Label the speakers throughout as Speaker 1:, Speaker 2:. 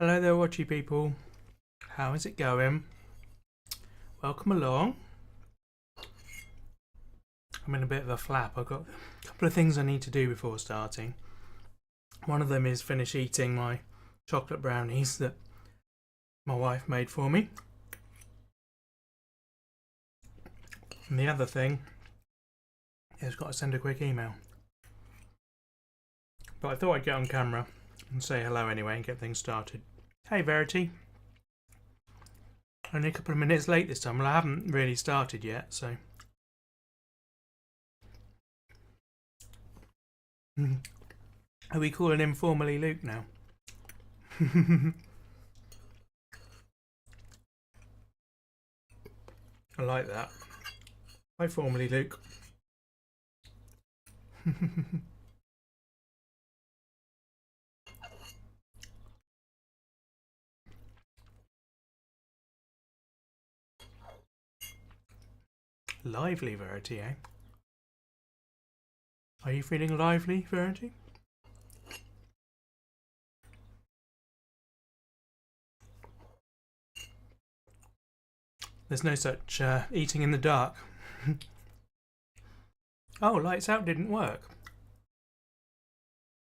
Speaker 1: Hello there, watchy people. How is it going? Welcome along. I'm in a bit of a flap. I've got a couple of things I need to do before starting. One of them is finish eating my chocolate brownies that my wife made for me. And the other thing is I've got to send a quick email. But I thought I'd get on camera and say hello anyway and get things started. Hey Verity. Only a couple of minutes late this time. Well, I haven't really started yet, so... Are we calling him formally Luke now? I like that. Hi, formally Luke. Lively, Verity, eh? Are you feeling lively, Verity? There's no such eating in the dark. Oh, lights out didn't work.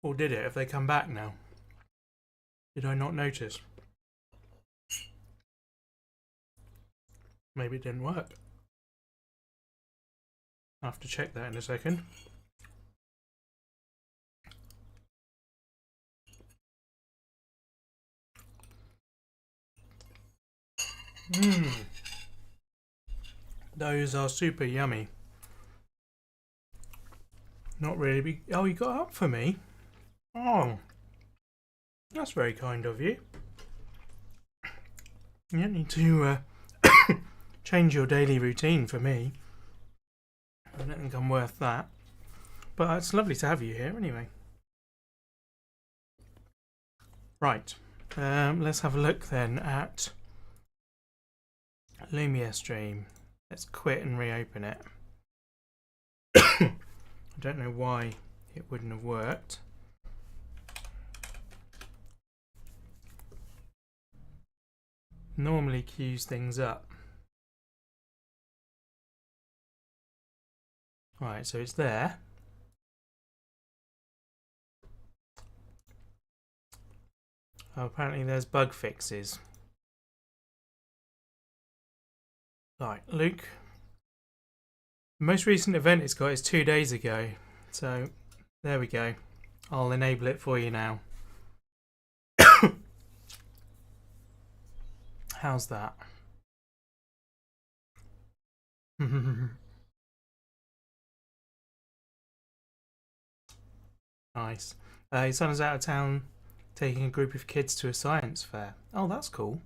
Speaker 1: Or did it? Have they come back now? Did I not notice? Maybe it didn't work. I'll have to check that in a second. Those are super yummy. Not really big. Oh, you got up for me? Oh, that's very kind of you. You don't need to change your daily routine for me. I don't think I'm worth that. But it's lovely to have you here anyway. Right, let's have a look then at Livestream. Let's quit and reopen it. I don't know why it wouldn't have worked. Normally queues things up. Right, so it's there. Oh, apparently there's bug fixes. Right, Luke. The most recent event it's got is 2 days ago. So, there we go. I'll enable it for you now. How's that? Nice. Your son is out of town taking a group of kids to a science fair. Oh, that's cool.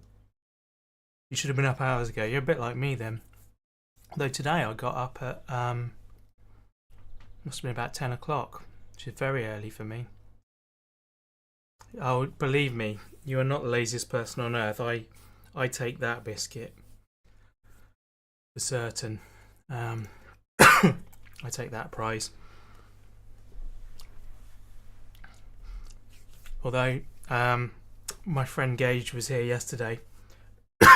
Speaker 1: You should have been up hours ago. You're a bit like me then. Though today I got up at, must have been about 10 o'clock, which is very early for me. Oh, believe me, you are not the laziest person on earth. I take that biscuit. For certain. I take that prize. Although, my friend Gage was here yesterday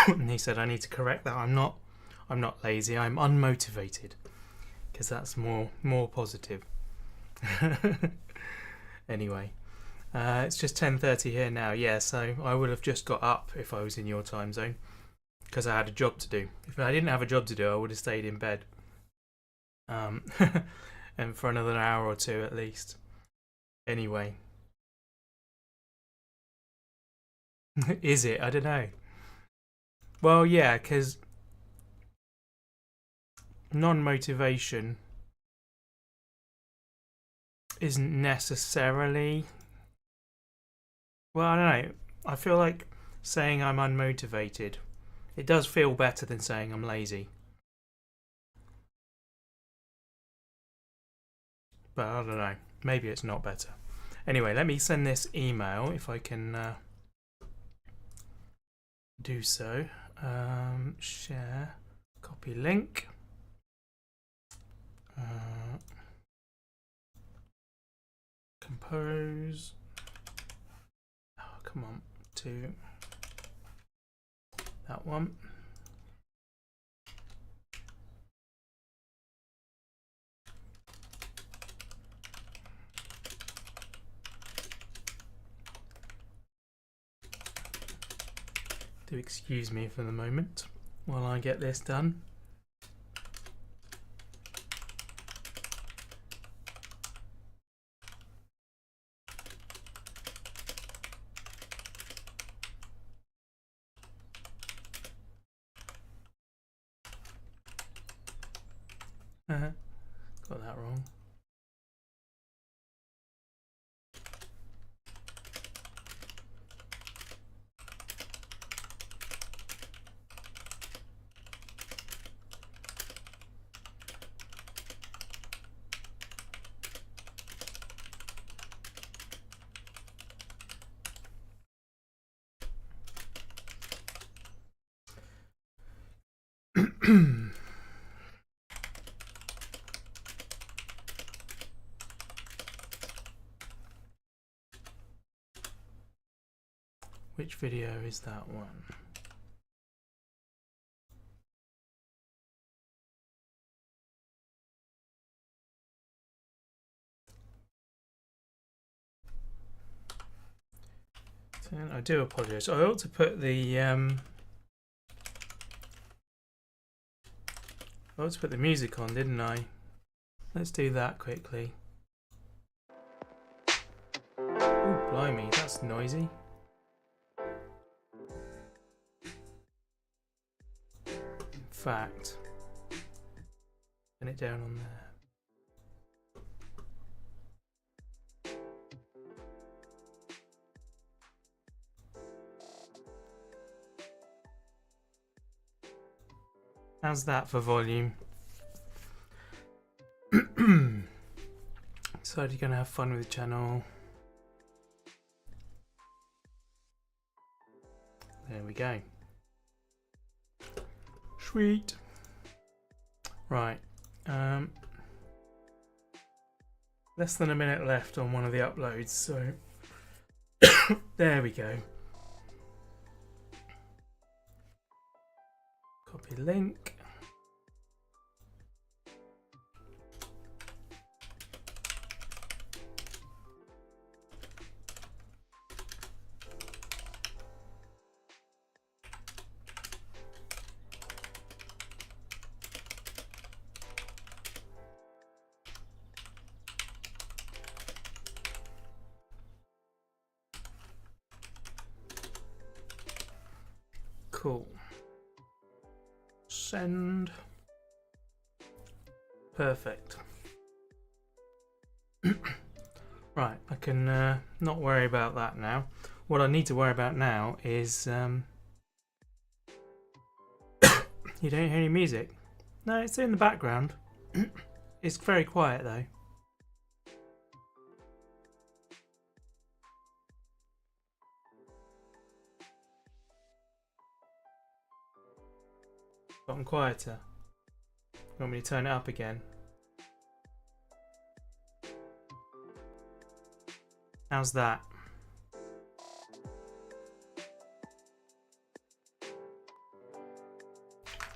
Speaker 1: and he said I need to correct that. I'm not lazy, I'm unmotivated, because that's more positive. Anyway, it's just 10:30 here now. Yeah, so I would have just got up if I was in your time zone, because I had a job to do. If I didn't have a job to do, I would have stayed in bed, and for another hour or two at least. Anyway. Is it? I don't know. Well, yeah, because non-motivation isn't necessarily... Well, I don't know. I feel like saying I'm unmotivated, it does feel better than saying I'm lazy. But I don't know. Maybe it's not better. Anyway, let me send this email if I can do so. Share, copy link. Compose. Oh, come on. to that one. Do excuse me for the moment while I get this done. Got that wrong. Which video is that one? I do apologise. I ought to put the music on, didn't I? Let's do that quickly. Oh, blimey, that's noisy. In fact, turn it down on there. How's that for volume? So you're gonna have fun with the channel. There we go. Sweet. Right. Less than a minute left on one of the uploads, so there we go. Copy link. Cool. Send. Perfect. Right, I can not worry about that now. What I need to worry about now is you don't hear any music. No, it's in the background. It's very quiet though. Gotten quieter. You want me to turn it up again? How's that?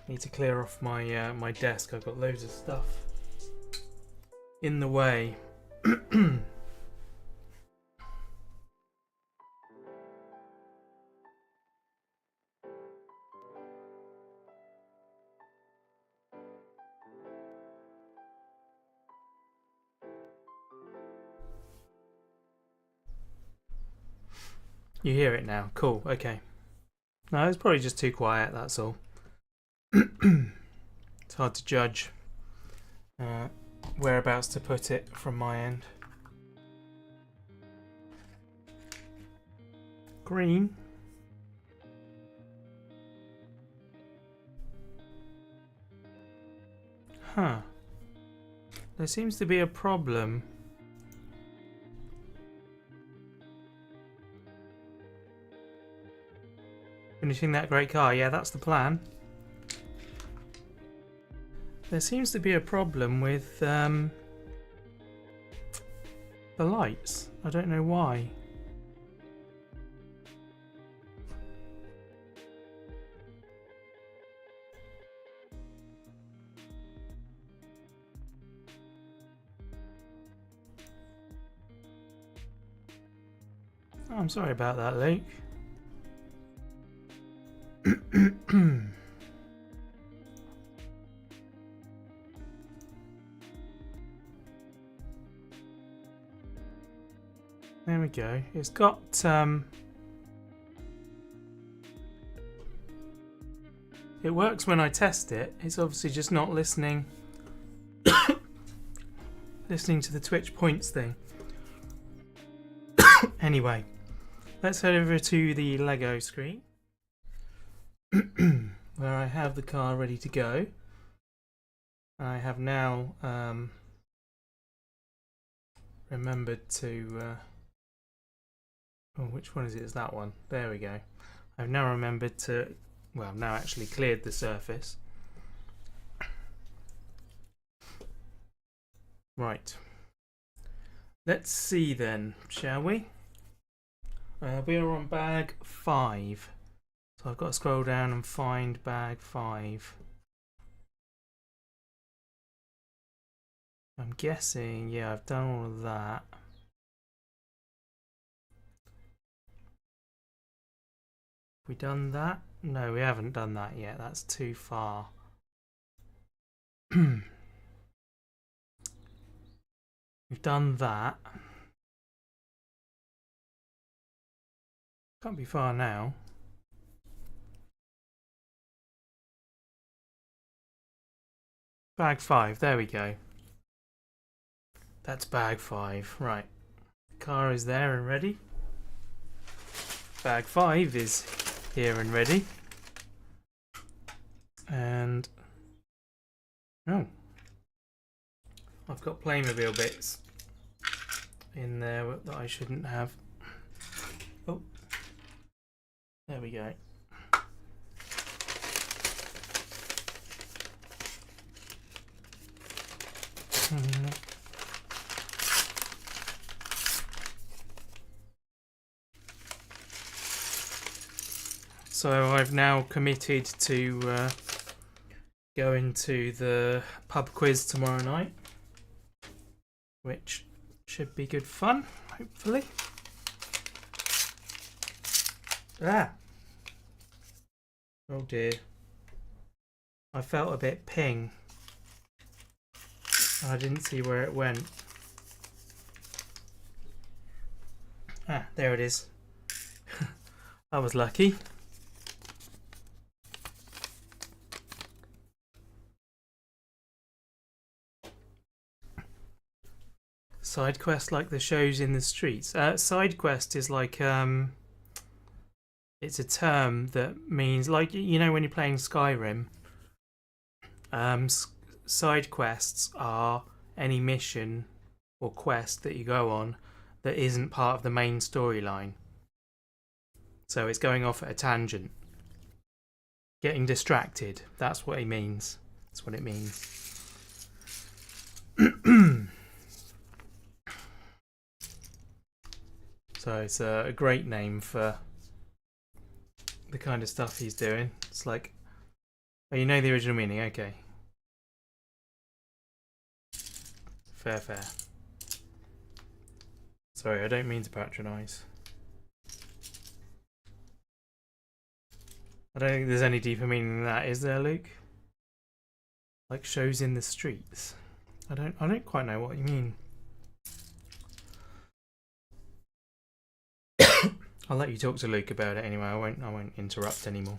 Speaker 1: Need to clear off my my desk. I've got loads of stuff in the way. You hear it now. Cool. Okay. No, it's probably just too quiet. That's all. It's hard to judge whereabouts to put it from my end. Green. Huh. There seems to be a problem. Finishing that great car. Yeah, that's the plan. There seems to be a problem with the lights. I don't know why. Oh, I'm sorry about that, Luke. There we go. It's got it works when I test it. It's obviously just not listening listening to the Twitch points thing. Anyway, let's head over to the Lego screen where I have the car ready to go. I have now remembered to oh, which one is it? Is that one? There we go. I've now remembered to, well, I've now actually cleared the surface. Right. Let's see then, shall we? We are on bag 5. So I've got to scroll down and find bag 5. I'm guessing, yeah, I've done all of that. Have we done that? No, we haven't done that yet. That's too far. We've done that. Can't be far now. Bag 5, there we go. That's bag 5, right. Car is there and ready. Bag 5 is here and ready. And oh, I've got Playmobil bits in there that I shouldn't have. Oh, there we go. So I've now committed to going to the pub quiz tomorrow night, which should be good fun, hopefully. Ah! Oh dear. I felt a bit ping. I didn't see where it went. Ah, there it is. I was lucky. Side quest like the shows in the streets. Side quest is like it's a term that means, like, you know, when you're playing Skyrim, side quests are any mission or quest that you go on that isn't part of the main storyline. So it's going off at a tangent, getting distracted. That's what it means. That's what it means. So it's a great name for the kind of stuff he's doing. It's like, oh, you know the original meaning, okay. Fair, fair. Sorry, I don't mean to patronise. I don't think there's any deeper meaning than that, is there, Luke? Like shows in the streets. I don't quite know what you mean. I'll let you talk to Luke about it anyway. I won't interrupt anymore.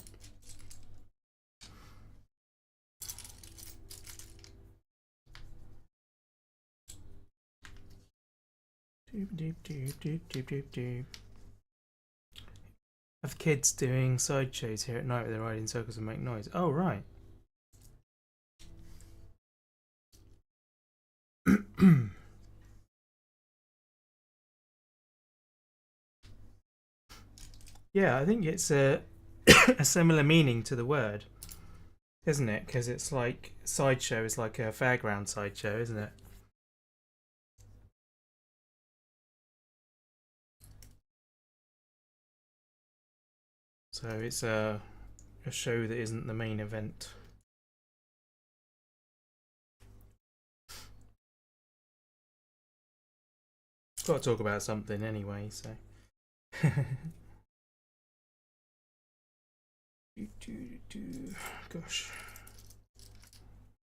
Speaker 1: Have kids doing sideshows here at night where they ride in circles and make noise. Oh, right. Yeah, I think it's a similar meaning to the word, isn't it? Because it's like sideshow is like a fairground sideshow, isn't it? So it's a show that isn't the main event. Got to talk about something anyway, so Gosh.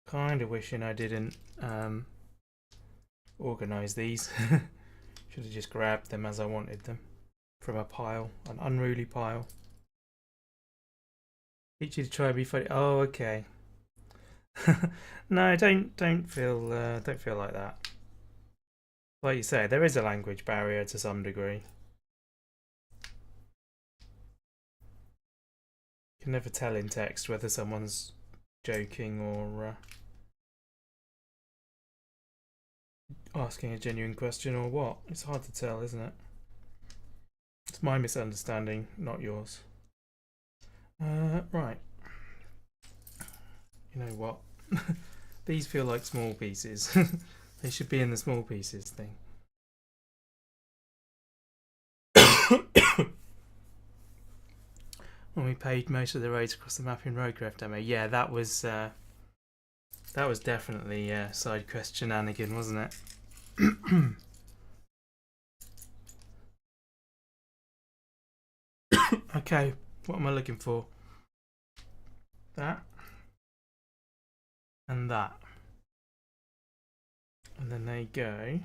Speaker 1: Kind of wishing I didn't organise these. Should have just grabbed them as I wanted them from a pile, an unruly pile. Teach you to try and be funny. Oh, okay. No, don't feel like that. Like you say, there is a language barrier to some degree. You can never tell in text whether someone's joking or asking a genuine question or what. It's hard to tell, isn't it? It's my misunderstanding, not yours. Right. You know what? These feel like small pieces. They should be in the small pieces thing. When we paved most of the roads across the map in Roadcraft demo, yeah, that was definitely side quest shenanigan, wasn't it? Okay, what am I looking for? That and that, and then they go.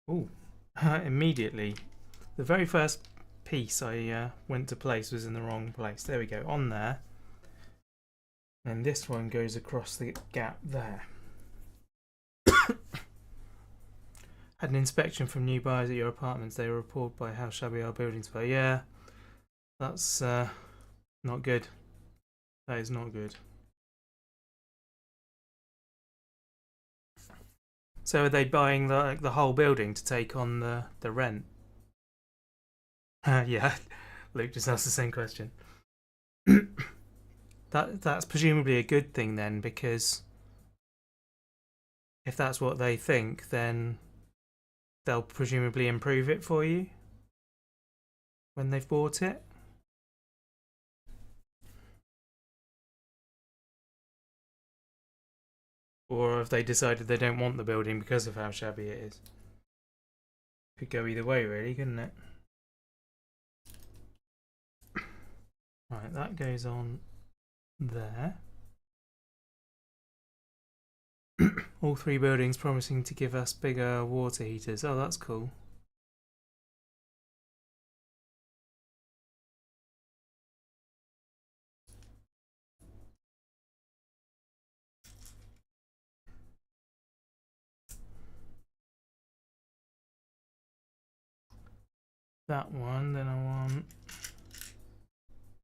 Speaker 1: Oh, immediately, the very first piece I went to place was in the wrong place. There we go, on there. And this one goes across the gap there. Had an inspection from new buyers at your apartments. They were appalled by how shabby our buildings were. Yeah, that's not good. That is not good. So are they buying the whole building to take on the rent? Yeah, Luke just asked the same question. That's presumably a good thing then, because if that's what they think, then they'll presumably improve it for you when they've bought it. Or have they decided they don't want the building because of how shabby it is? Could go either way, really, couldn't it? Right, that goes on there. All three buildings promising to give us bigger water heaters. Oh, that's cool. That one, then I want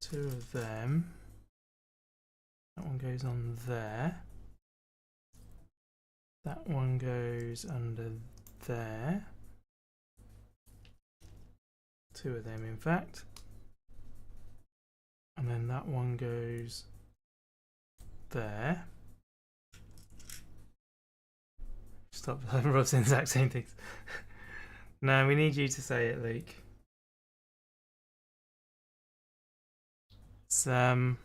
Speaker 1: two of them. That one goes on there. That one goes under there. Two of them, in fact. And then that one goes there. Stop, Rob's saying the exact same things. No, we need you to say it, Luke. It's, there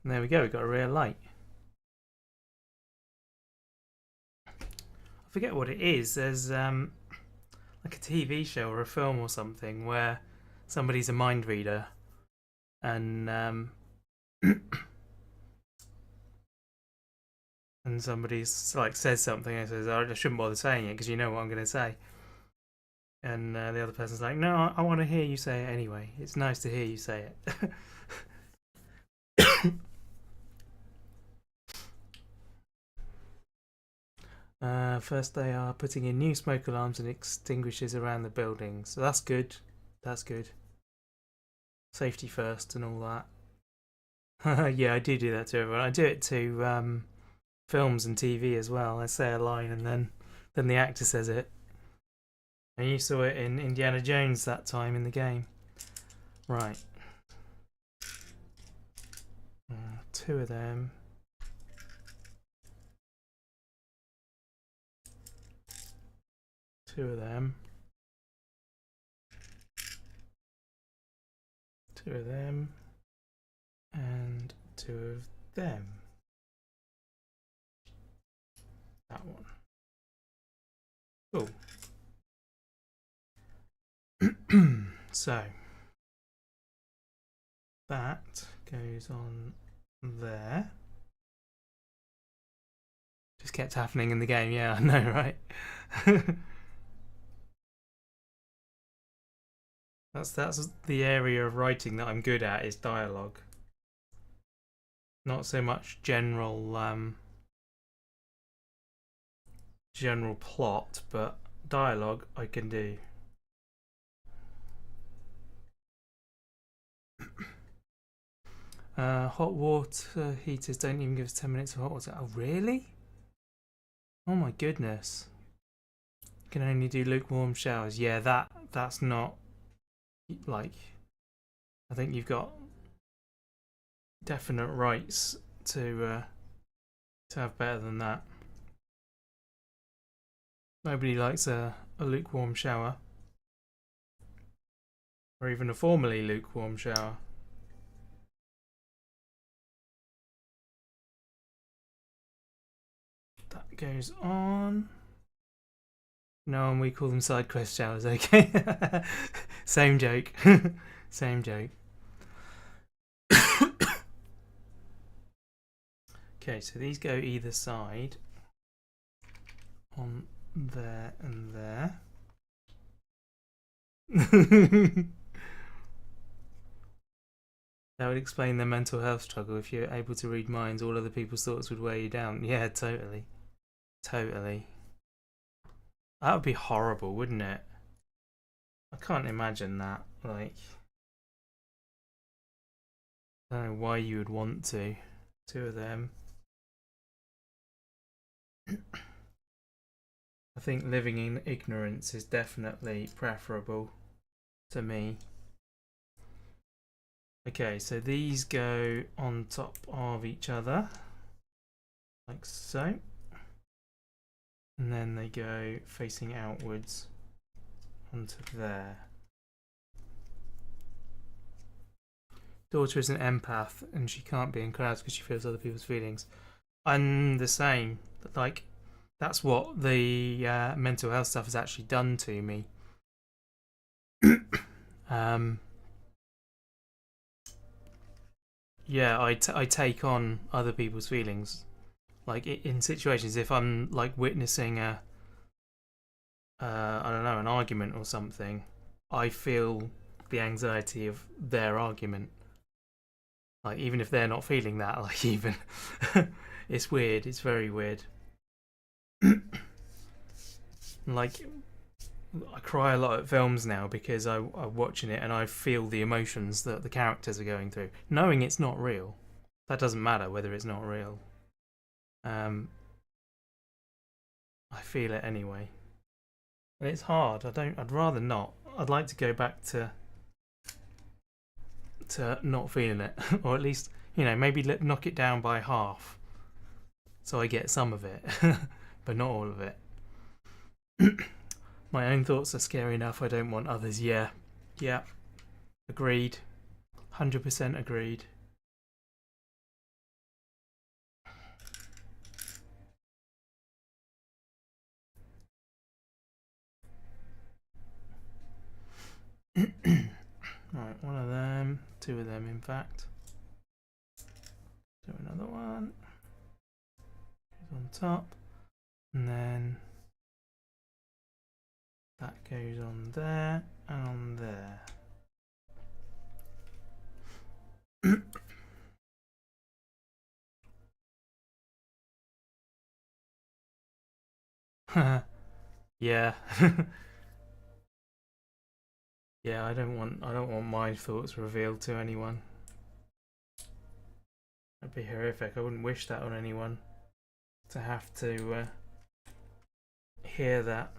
Speaker 1: we go, we've got a rear light. I forget what it is. There's like a TV show or a film or something where somebody's a mind reader and and somebody's like says something and says, I shouldn't bother saying it because you know what I'm going to say. And the other person's like, no, I want to hear you say it anyway. It's nice to hear you say it. First they are putting in new smoke alarms and extinguishers around the building. So that's good. That's good. Safety first and all that. Yeah, I do that to everyone. I do it to films and TV as well. I say a line and then the actor says it. And you saw it in Indiana Jones that time in the game. Right. Two of them. Two of them. Two of them. And two of them. That one. Cool. So that goes on there. Just kept happening in the game. Yeah, I know, right? That's the area of writing that I'm good at, is dialogue. Not so much general general plot, but dialogue I can do. Hot water heaters don't even give us 10 minutes of hot water. Oh, really? Oh my goodness. Can only do lukewarm showers. Yeah, that's not, like, I think you've got definite rights to have better than that. Nobody likes a lukewarm shower, or even a formerly lukewarm shower. That goes on. No, and we call them side quest showers. Okay, same joke. Same joke. Okay, so these go either side, on there and there. That would explain their mental health struggle. If you're able to read minds, all other people's thoughts would weigh you down. Yeah, totally. Totally. That would be horrible, wouldn't it? I can't imagine that. Like, I don't know why you would want to. Two of them. I think living in ignorance is definitely preferable to me. Okay, so these go on top of each other, like so. And then they go facing outwards onto there. Daughter is an empath and she can't be in crowds because she feels other people's feelings. I'm the same. Like, that's what the mental health stuff has actually done to me. Yeah, I take on other people's feelings. Like, in situations, if I'm like witnessing I don't know, an argument or something, I feel the anxiety of their argument. Like, even if they're not feeling that, like, even it's weird. It's very weird. Like, I cry a lot at films now because I'm watching it and I feel the emotions that the characters are going through, knowing it's not real. That doesn't matter whether it's not real. I feel it anyway, and it's hard. I'd rather not. I'd like to go back to not feeling it, or at least, maybe knock it down by half, so I get some of it, but not all of it. My own thoughts are scary enough. I don't want others. Yeah, agreed. 100% agreed. Right, one of them, two of them, in fact. Do another one. Goes on top, and then that goes on there and on there. Yeah. Yeah, I don't want my thoughts revealed to anyone. That'd be horrific. I wouldn't wish that on anyone, to have to hear that.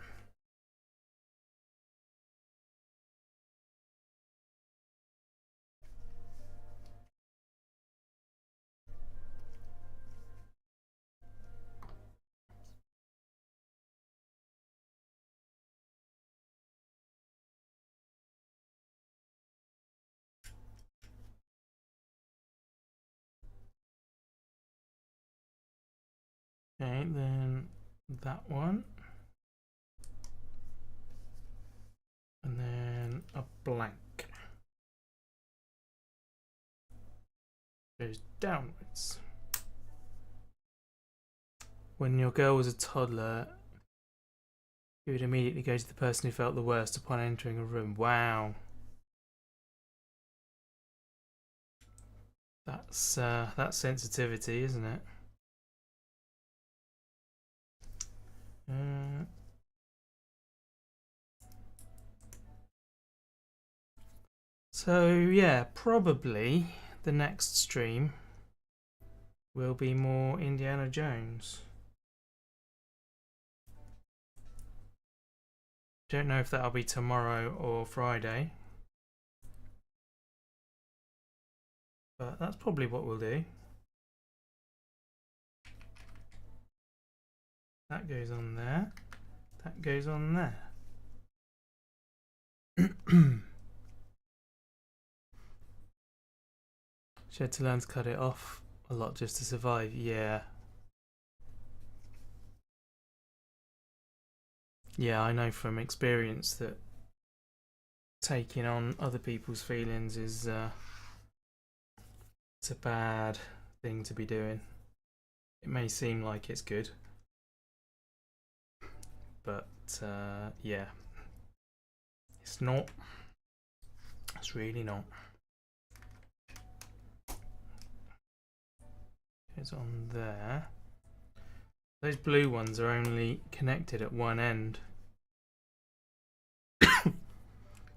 Speaker 1: Okay, then that one. And then goes downwards. When your girl was a toddler, you would immediately go to the person who felt the worst upon entering a room. Wow. That's sensitivity, isn't it? So yeah, probably the next stream will be more Indiana Jones. Don't know if that'll be tomorrow or Friday, but that's probably what we'll do. That goes on there. That goes on there. She had to learn to cut it off a lot just to survive. Yeah. Yeah, I know from experience that taking on other people's feelings is it's a bad thing to be doing. It may seem like it's good, but yeah, it's not. It's really not. It's on there. Those blue ones are only connected at one end.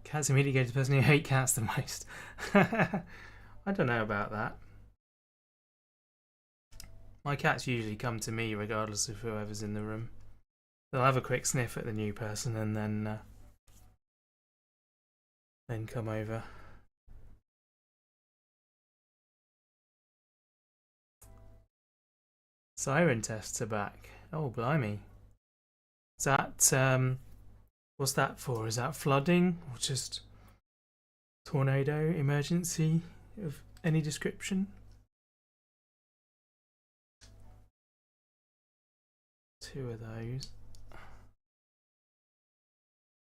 Speaker 1: Cats immediately go to the person who hates cats the most. I don't know about that. My cats usually come to me regardless of whoever's in the room. They'll have a quick sniff at the new person and then come over. Siren tests are back. Oh, blimey. Is that, what's that for? Is that flooding or just tornado emergency of any description? Two of those.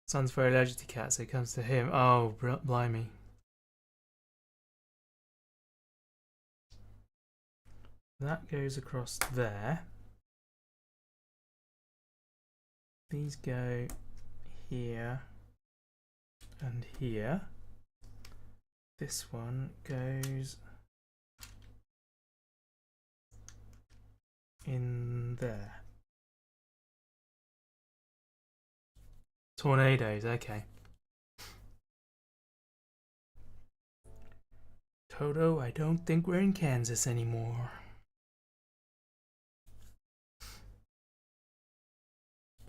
Speaker 1: Son's very allergic to cats, so it comes to him. Oh, blimey. That goes across there. These go here and here. This one goes in there. Tornadoes, okay. Toto, I don't think we're in Kansas anymore.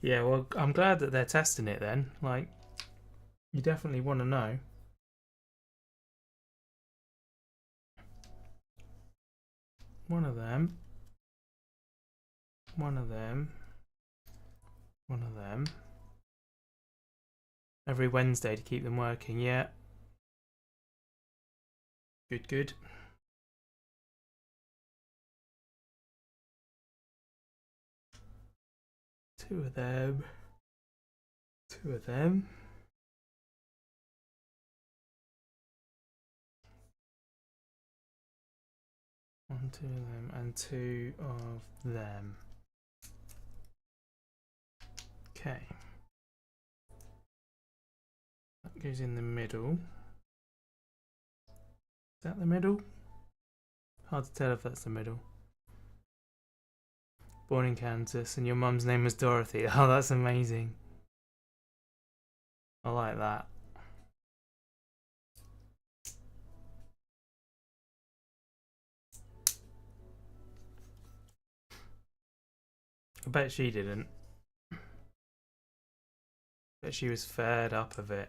Speaker 1: Yeah, well, I'm glad that they're testing it then. Like, you definitely want to know. One of them. One of them. One of them. Every Wednesday to keep them working, yeah. Good, good. Two of them. Two of them. One, two of them, and two of them. Okay. That goes in the middle. Is that the middle? Hard to tell if that's the middle. Born in Kansas, and your mum's name was Dorothy. Oh, that's amazing. I like that. I bet she didn't. But she was fed up of it.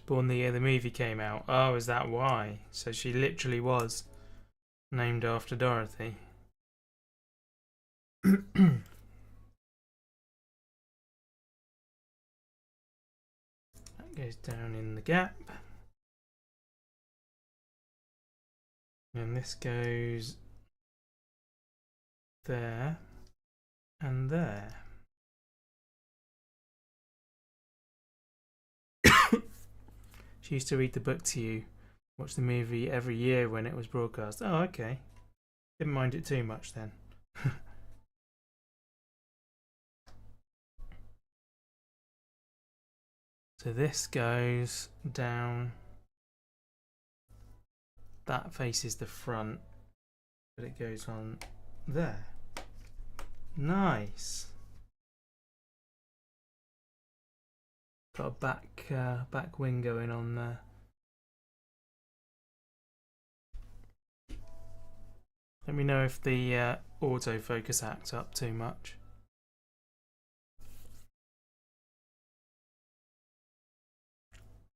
Speaker 1: Born the year the movie came out. Oh, is that why? So she literally was named after Dorothy. That goes down in the gap. And this goes there, and there. She used to read the book to you, watch the movie every year when it was broadcast. Oh, okay. Didn't mind it too much then. So this goes down. That faces the front, but it goes on there. Nice. Got a back wing going on there. Let me know if the autofocus acts up too much.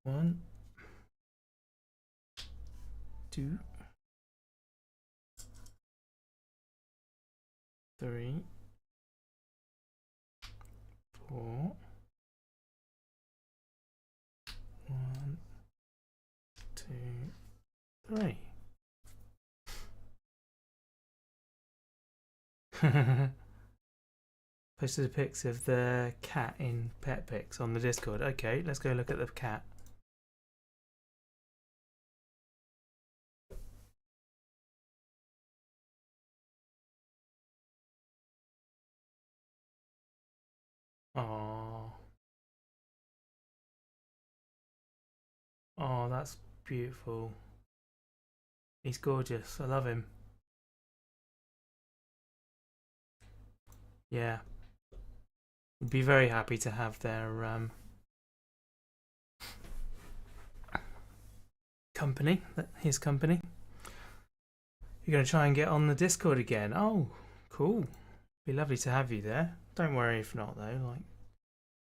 Speaker 1: One, two, three, 4. 1, 2, 3. Posted a pics of the cat in Pet Pics on the Discord. Okay, let's go look at the cat. Oh, oh, that's beautiful. He's gorgeous. I love him. Yeah, would be very happy to have their company, his company. You're going to try and get on the Discord again. Oh, cool. Be lovely to have you there. Don't worry if not though, like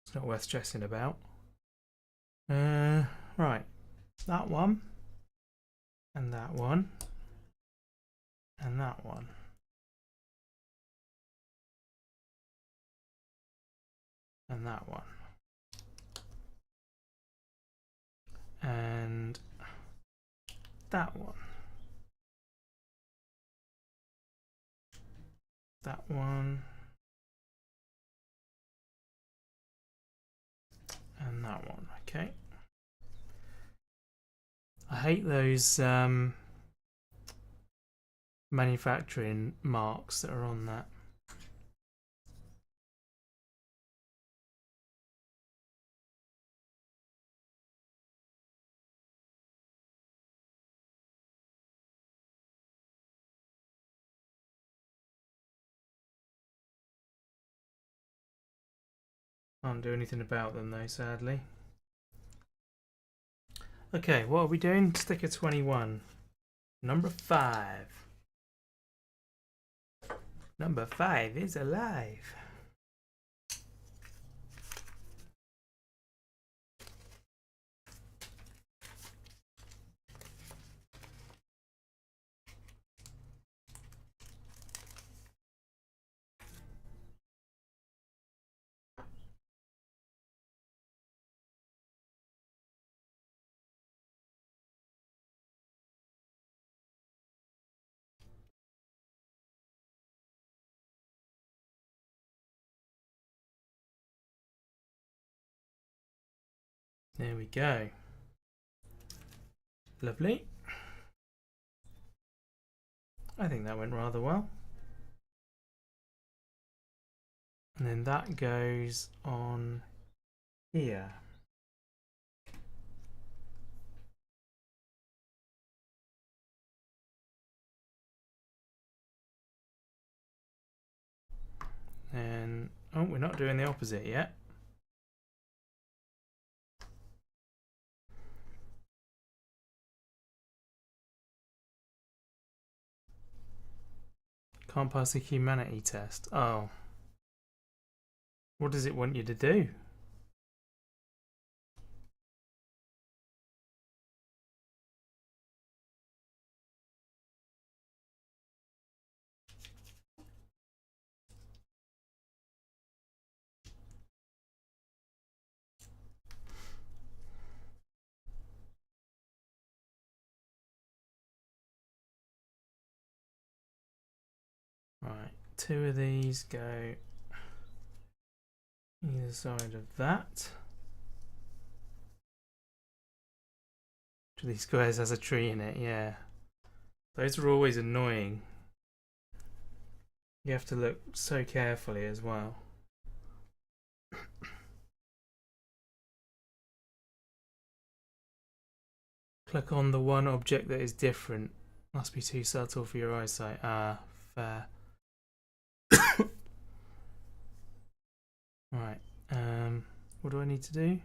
Speaker 1: it's not worth stressing about. Right, that one, and that one, and that one. And that one. And that one. That one. And that one. Okay. I hate those manufacturing marks that are on that. Can't do anything about them though, sadly. Okay, what are we doing? Sticker 21. Number 5. Number 5 is alive. There we go. Lovely. I think that went rather well. And then that goes on here. And oh, we're not doing the opposite yet. Can't pass the humanity test. Oh. What does it want you to do? Right, two of these go either side of that. Each of these squares has a tree in it, yeah. Those are always annoying. You have to look so carefully as well. Click on the one object that is different. Must be too subtle for your eyesight. Ah, fair. Right. What do I need to do?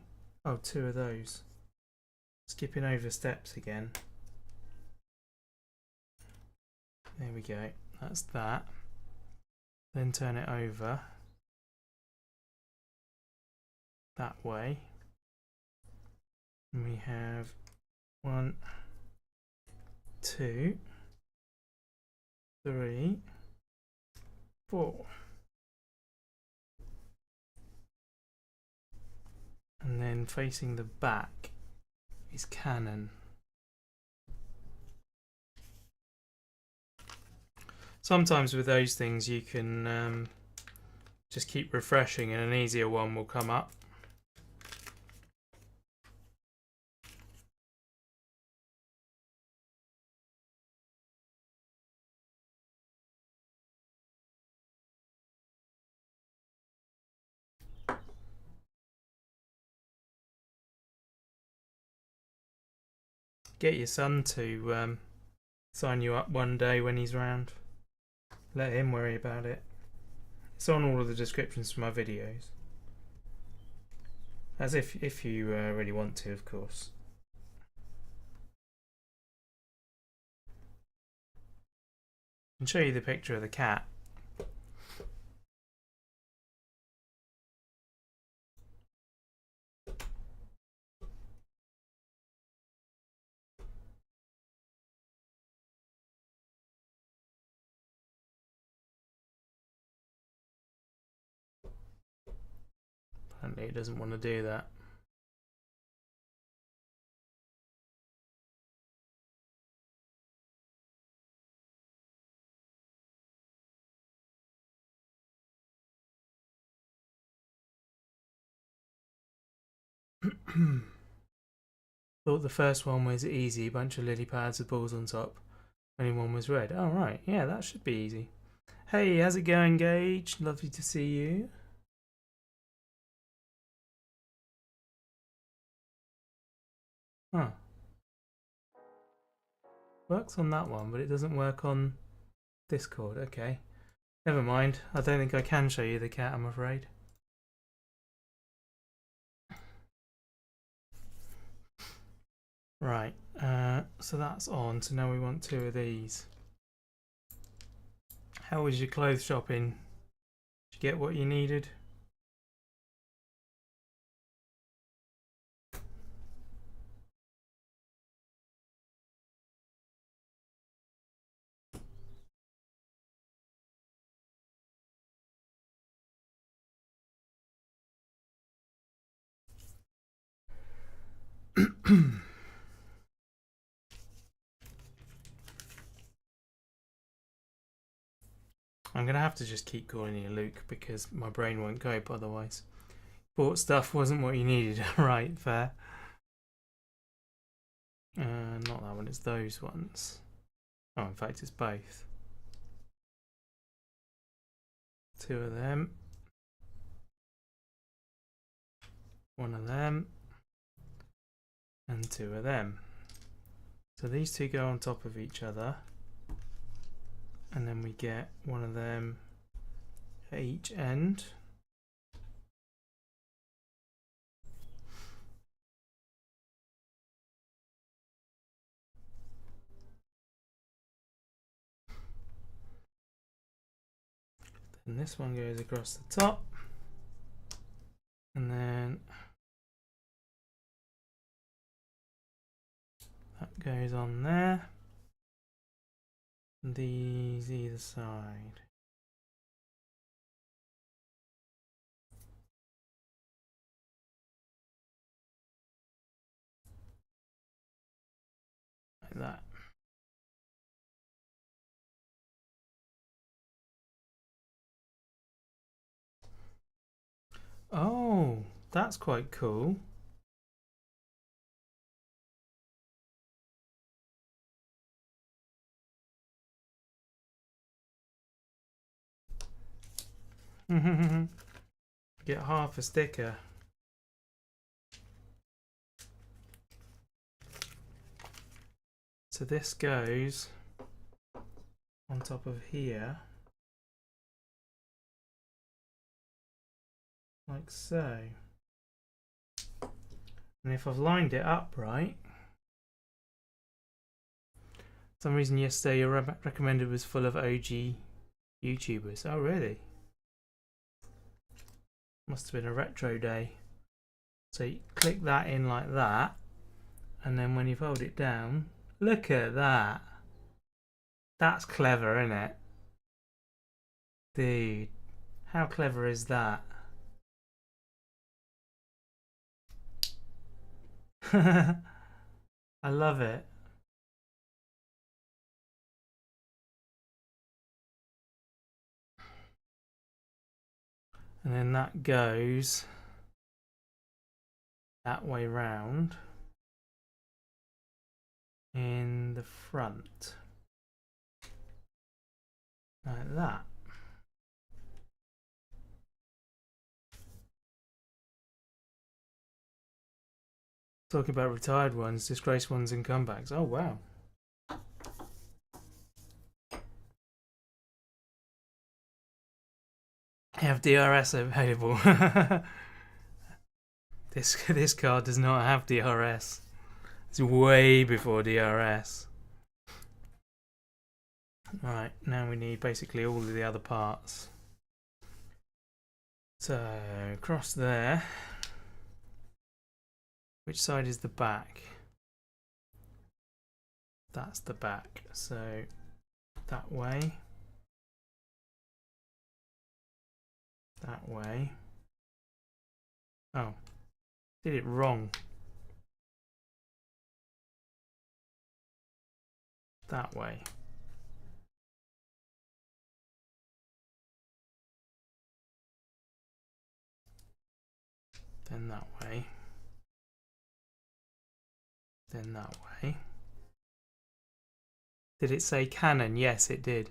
Speaker 1: Oh, two of those. Skipping over steps again. There we go. That's that. Then turn it over that way. And we have 1, 2, 3, 4. And then facing the back is Canon. Sometimes with those things you can just keep refreshing and an easier one will come up. Get your son to sign you up one day when he's round. Let him worry about it. It's on all of the descriptions for my videos. As if you really want to, of course. I can show you the picture of the cat. Apparently it doesn't want to do that. Thought the first one was easy, bunch of lily pads with balls on top. Only one was red. Oh right, yeah, that should be easy. Hey, how's it going, Gage? Lovely to see you. Huh. Works on that one, but it doesn't work on Discord. Okay. Never mind. I don't think I can show you the cat, I'm afraid. Right, so that's on. So now we want two of these. How was your clothes shopping? Did you get what you needed? I'm gonna have to just keep calling you Luke because my brain won't cope otherwise. Bought stuff wasn't what you needed. Right, fair. Not that one, it's those ones. Oh, in fact, it's both. Two of them. One of them. And two of them. So these two go on top of each other. And then we get one of them at each end. Then this one goes across the top. And then that goes on there. And these either side. Like that. Oh, that's quite cool. Get half a sticker. So this goes on top of here, like so. And if I've lined it up right, for some reason yesterday your recommended was full of OG YouTubers. Oh really? Must have been a retro day. So you click that in like that, and then when you fold it down, look at that. That's clever, isn't it? Dude, how clever is that? I love it. And then that goes that way round in the front. Like that. Talking about retired ones, disgraced ones and comebacks. Oh wow. I have DRS available. This card does not have DRS. It's way before DRS. Right, now we need basically all of the other parts. So, across there. Which side is the back? That's the back. So, that way. That way. Oh, did it wrong. That way. Then that way. Then that way. Did it say Canon? Yes, it did.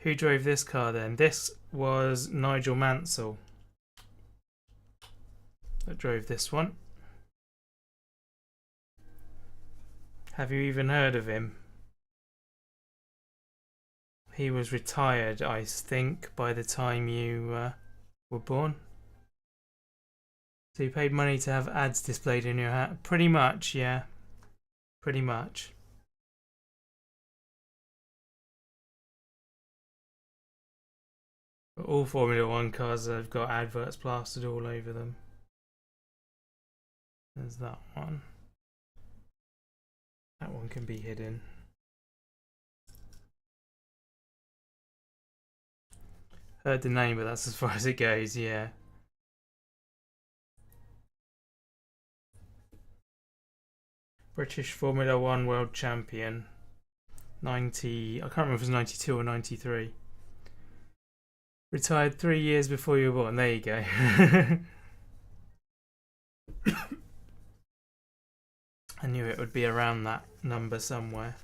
Speaker 1: Who drove this car then? This was Nigel Mansell that drove this one. Have you even heard of him? He was retired, I think, by the time you were born. So you paid money to have ads displayed in your hat? Pretty much, yeah. Pretty much. But all Formula 1 cars have got adverts plastered all over them. There's that one. That one can be hidden. Heard the name, but that's as far as it goes, yeah. British Formula 1 World Champion. 90, I can't remember if it was 92 or 93. Retired 3 years before you were born. There you go. I knew it would be around that number somewhere.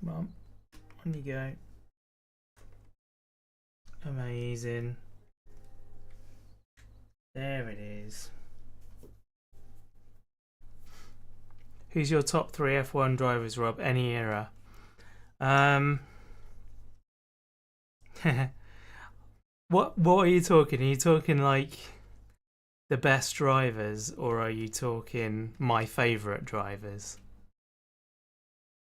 Speaker 1: Come on you go. Amazing. There it is. Who's your top 3 F1 drivers, Rob? Any era? What are you talking? Are you talking like the best drivers, or are you talking my favourite drivers?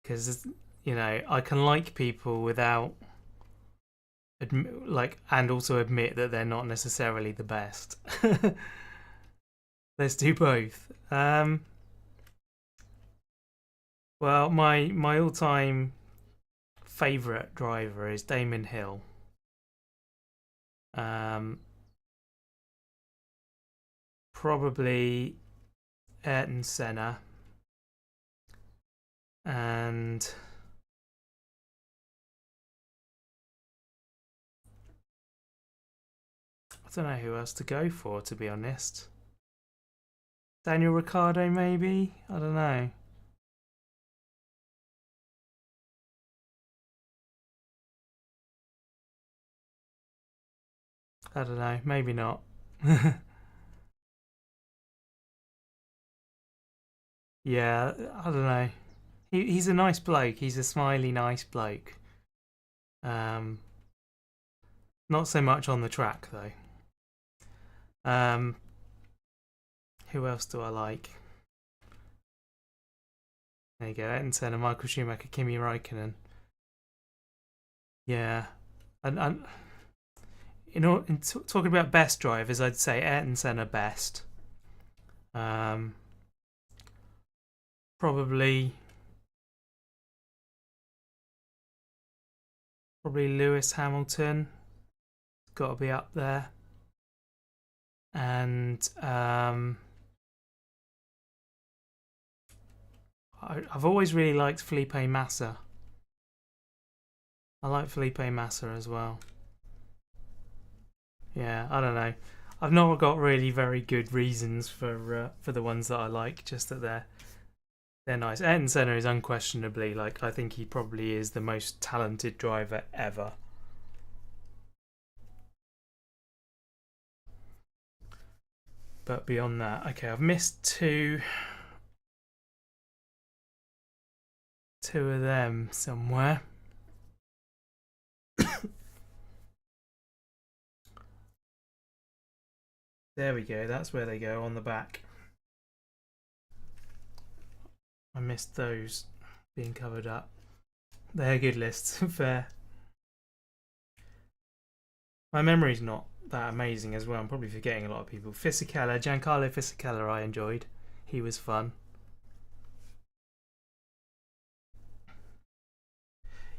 Speaker 1: Because, you know, I can like people without and also admit that they're not necessarily the best. Let's do both. Well, my all-time favorite driver is Damon Hill. Probably Ayrton Senna, and I don't know who else to go for, to be honest. Daniel Ricciardo, maybe? I don't know. I don't know. Maybe not. Yeah, I don't know. He's a nice bloke. He's a smiley, nice bloke. Um, Not so much on the track though. Who else do I like? There you go. Ayrton Senna, Michael Schumacher, Kimi Räikkönen. Yeah, and talking about best drivers, I'd say Ayrton Senna best. Probably Lewis Hamilton. Got to be up there. And I've always really liked Felipe Massa. I like Felipe Massa as well. Yeah, I don't know. I've not got really very good reasons for the ones that I like. Just that they're nice. Ayrton Senna is unquestionably, like, I think he probably is the most talented driver ever. But beyond that, okay, I've missed two of them somewhere. There we go, that's where they go, on the back. I missed those being covered up. They're good lists, fair. My memory's not that amazing as well. I'm probably forgetting a lot of people. Fisichella, Giancarlo Fisichella I enjoyed. He was fun.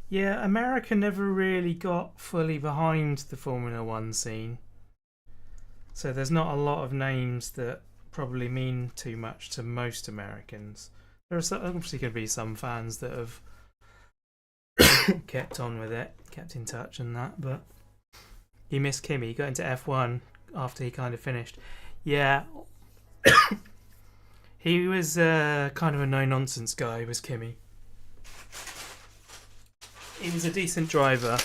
Speaker 1: Yeah, America never really got fully behind the Formula One scene. So there's not a lot of names that probably mean too much to most Americans. There are obviously going to be some fans that have kept on with it, kept in touch and that, but he missed Kimi. He got into F1 after he kind of finished. Yeah. He was kind of a no-nonsense guy, was Kimi. He was a decent driver.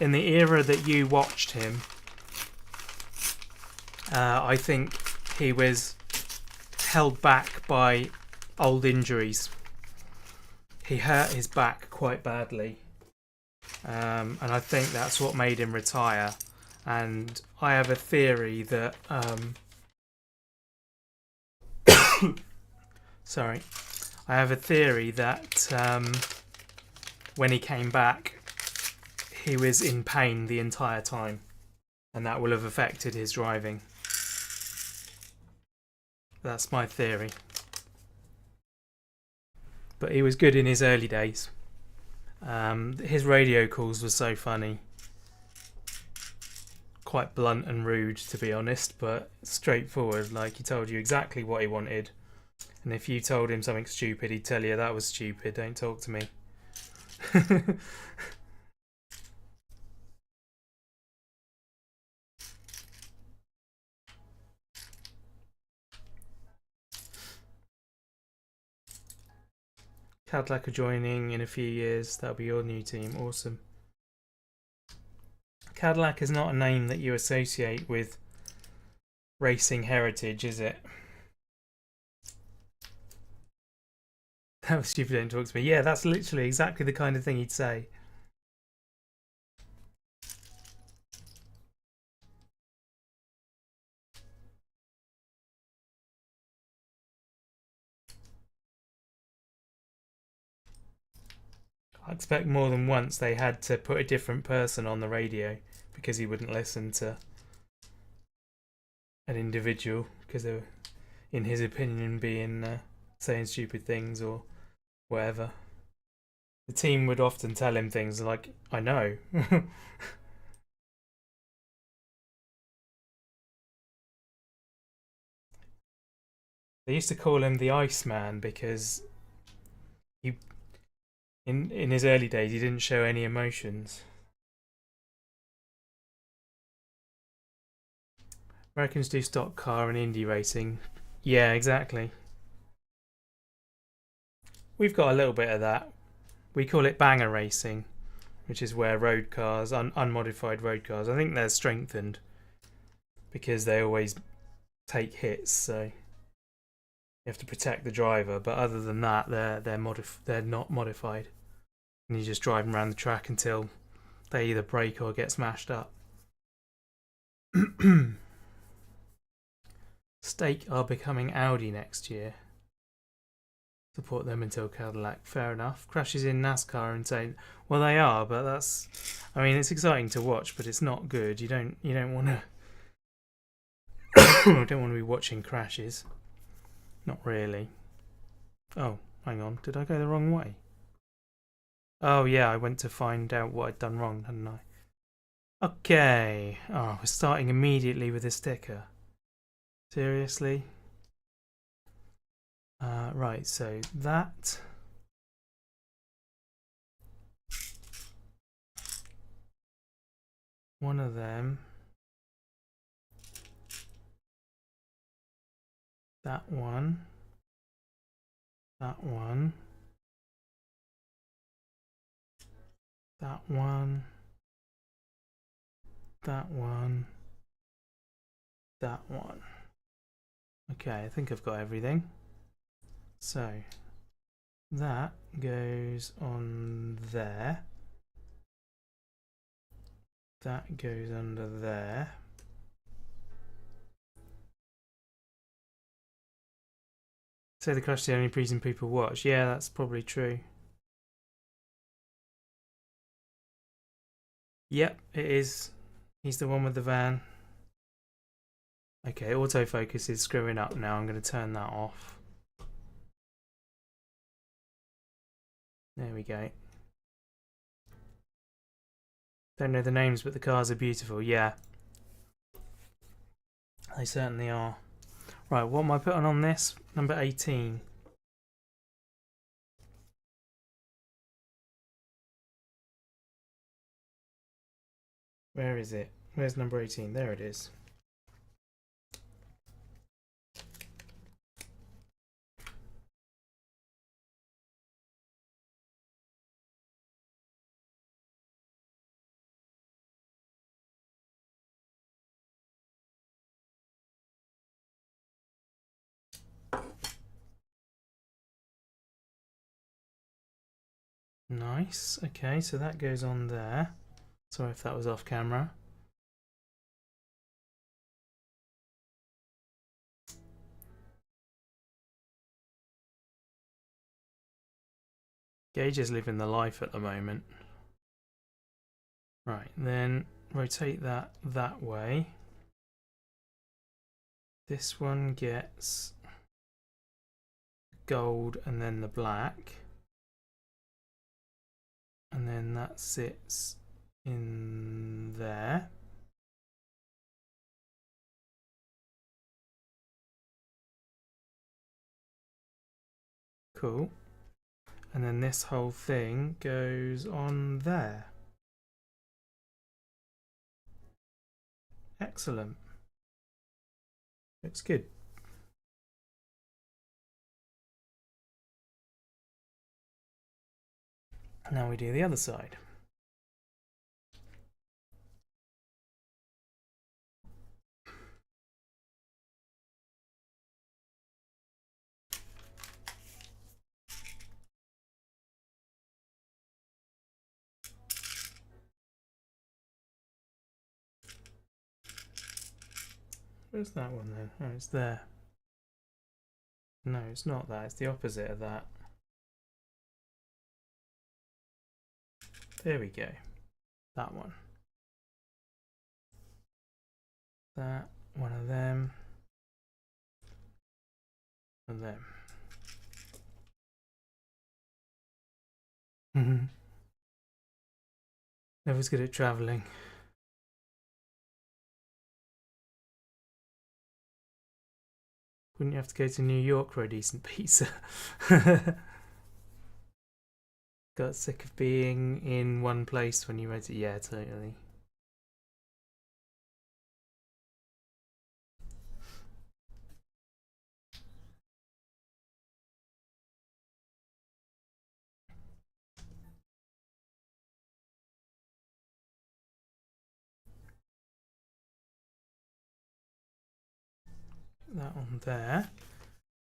Speaker 1: In the era that you watched him, I think he was held back by old injuries. He hurt his back quite badly, and I think that's what made him retire. And I have a theory that sorry, I have a theory that when he came back, he was in pain the entire time, and that will have affected his driving. That's my theory. But he was good in his early days. His radio calls were so funny. Quite blunt and rude, to be honest, but straightforward. Like, he told you exactly what he wanted. And if you told him something stupid, he'd tell you that was stupid, don't talk to me. Cadillac are joining in a few years. That'll be your new team. Awesome. Cadillac is not a name that you associate with racing heritage, is it? That was stupid, don't talk to me. Yeah, that's literally exactly the kind of thing he'd say. I expect more than once they had to put a different person on the radio because he wouldn't listen to an individual because they were, in his opinion, being saying stupid things or whatever. The team would often tell him things like, I know. They used to call him the Iceman because he, in his early days, he didn't show any emotions. Americans do stock car and Indy racing. Yeah, exactly. We've got a little bit of that. We call it banger racing, which is where road cars, unmodified road cars, I think they're strengthened because they always take hits, so you have to protect the driver. But other than that, they're not modified, and you just drive them around the track until they either break or get smashed up. Stake are becoming Audi next year. Support them until Cadillac. Fair enough. Crashes in NASCAR and saying, well, they are, but that's. I mean, it's exciting to watch, but it's not good. You don't want to. I don't want to be watching crashes. Not really. Oh, hang on. Did I go the wrong way? Oh yeah, I went to find out what I'd done wrong, hadn't I? Okay. Oh, we're starting immediately with a sticker. Seriously? Right, so that. One of them. That one. That one. That one. That one. That one. Okay, I think I've got everything. So that goes on there. That goes under there. So the crash is the only reason people watch. Yeah, that's probably true. Yep, it is. He's the one with the van. Okay, autofocus is screwing up now. I'm going to turn that off. There we go. Don't know the names, but the cars are beautiful. Yeah. They certainly are. Right, what am I putting on this? Number 18. Where is it? Where's number 18? There it is. Nice. Okay, so that goes on there. Sorry if that was off camera. Gage is living the life at the moment. Right, then rotate that way. This one gets gold and then the black. And then that sits in there. Cool. And then this whole thing goes on there. Excellent. Looks good. Now we do the other side. Where's that one then? Oh, it's there. No, it's not that. It's the opposite of that. There we go. That one. That one of them. And them. Never's good at travelling. Wouldn't you have to go to New York for a decent pizza? Got sick of being in one place when you went to... Yeah, totally. That one there.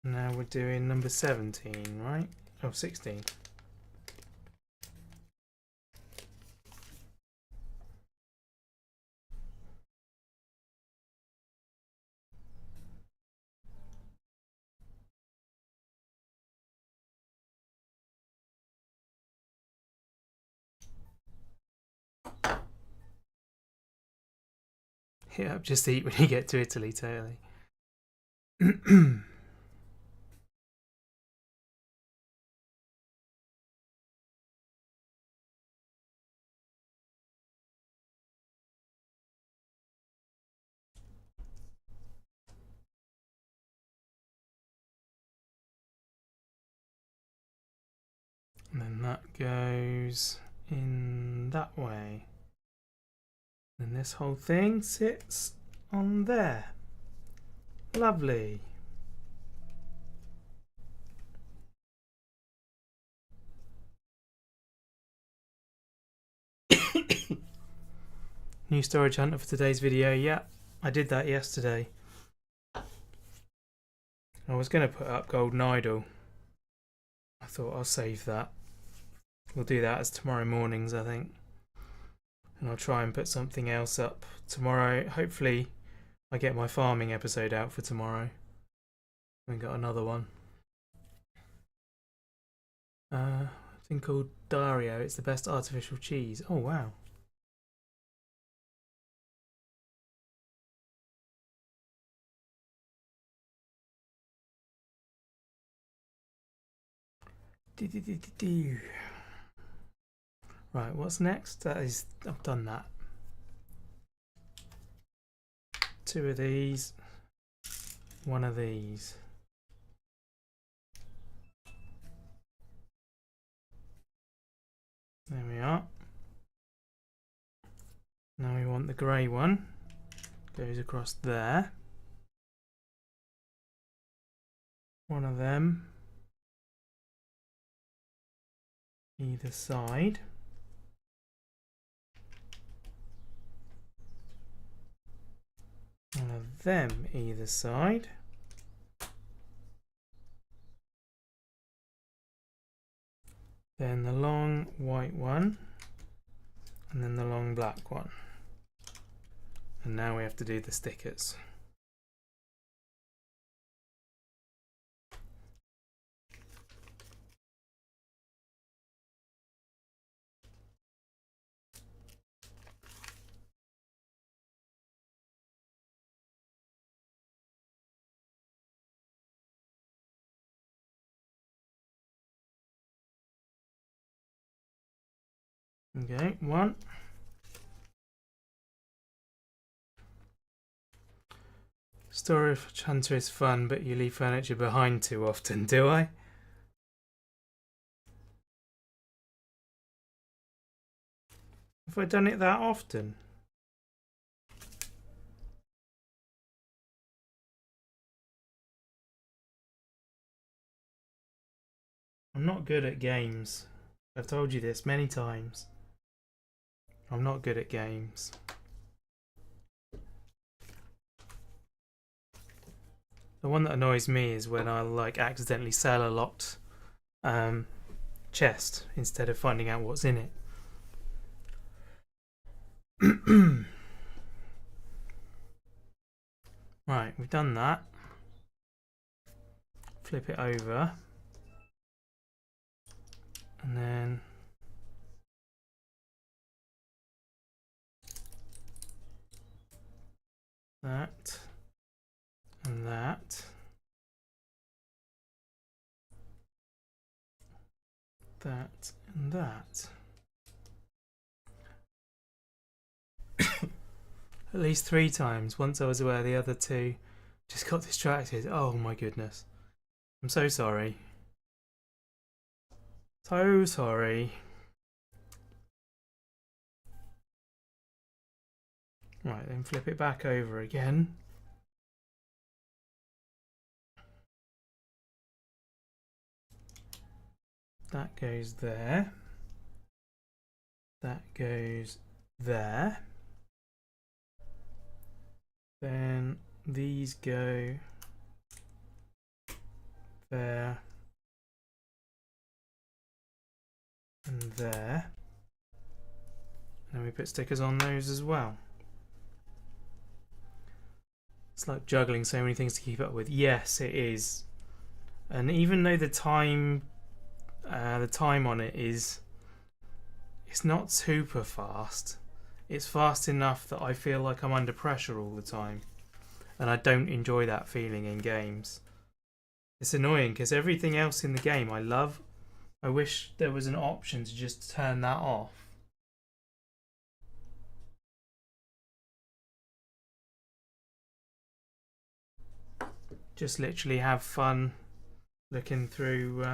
Speaker 1: Now we're doing number 17, right? Oh, 16. Yeah, just eat when you get to Italy, totally. And then that goes in that way. And this whole thing sits on there. Lovely. New storage hunter for today's video. Yeah, I did that yesterday. I was going to put up Golden Idol. I thought I'll save that. We'll do that as tomorrow mornings, I think. And I'll try and put something else up tomorrow. Hopefully I get my farming episode out for tomorrow. We got another one. A thing called Dario. It's the best artificial cheese. Oh wow. Right, what's next? That is, I've done that. 2 of these, 1 of these. There we are. Now we want the grey one. Goes across there. 1 of them. Either side. One of them either side. Then the long white one, and then the long black one. And now we have to do the stickers. Okay, 1. Storage hunter is fun, but you leave furniture behind too often, do I? Have I done it that often? I'm not good at games. I've told you this many times. I'm not good at games. The one that annoys me is when I like accidentally sell a locked chest instead of finding out what's in it. Right, we've done that. Flip it over. And then that, and that. That and that. At least 3 times. Once I was aware, the other 2 just got distracted. Oh my goodness. I'm so sorry. So sorry. Right, then flip it back over again. That goes there. That goes there. Then these go there and there. And we put stickers on those as well. It's like juggling so many things to keep up with. Yes, it is. And even though the time on it is, it's not super fast. It's fast enough that I feel like I'm under pressure all the time, and I don't enjoy that feeling in games. It's annoying because everything else in the game I love. I wish there was an option to just turn that off. Just literally have fun looking through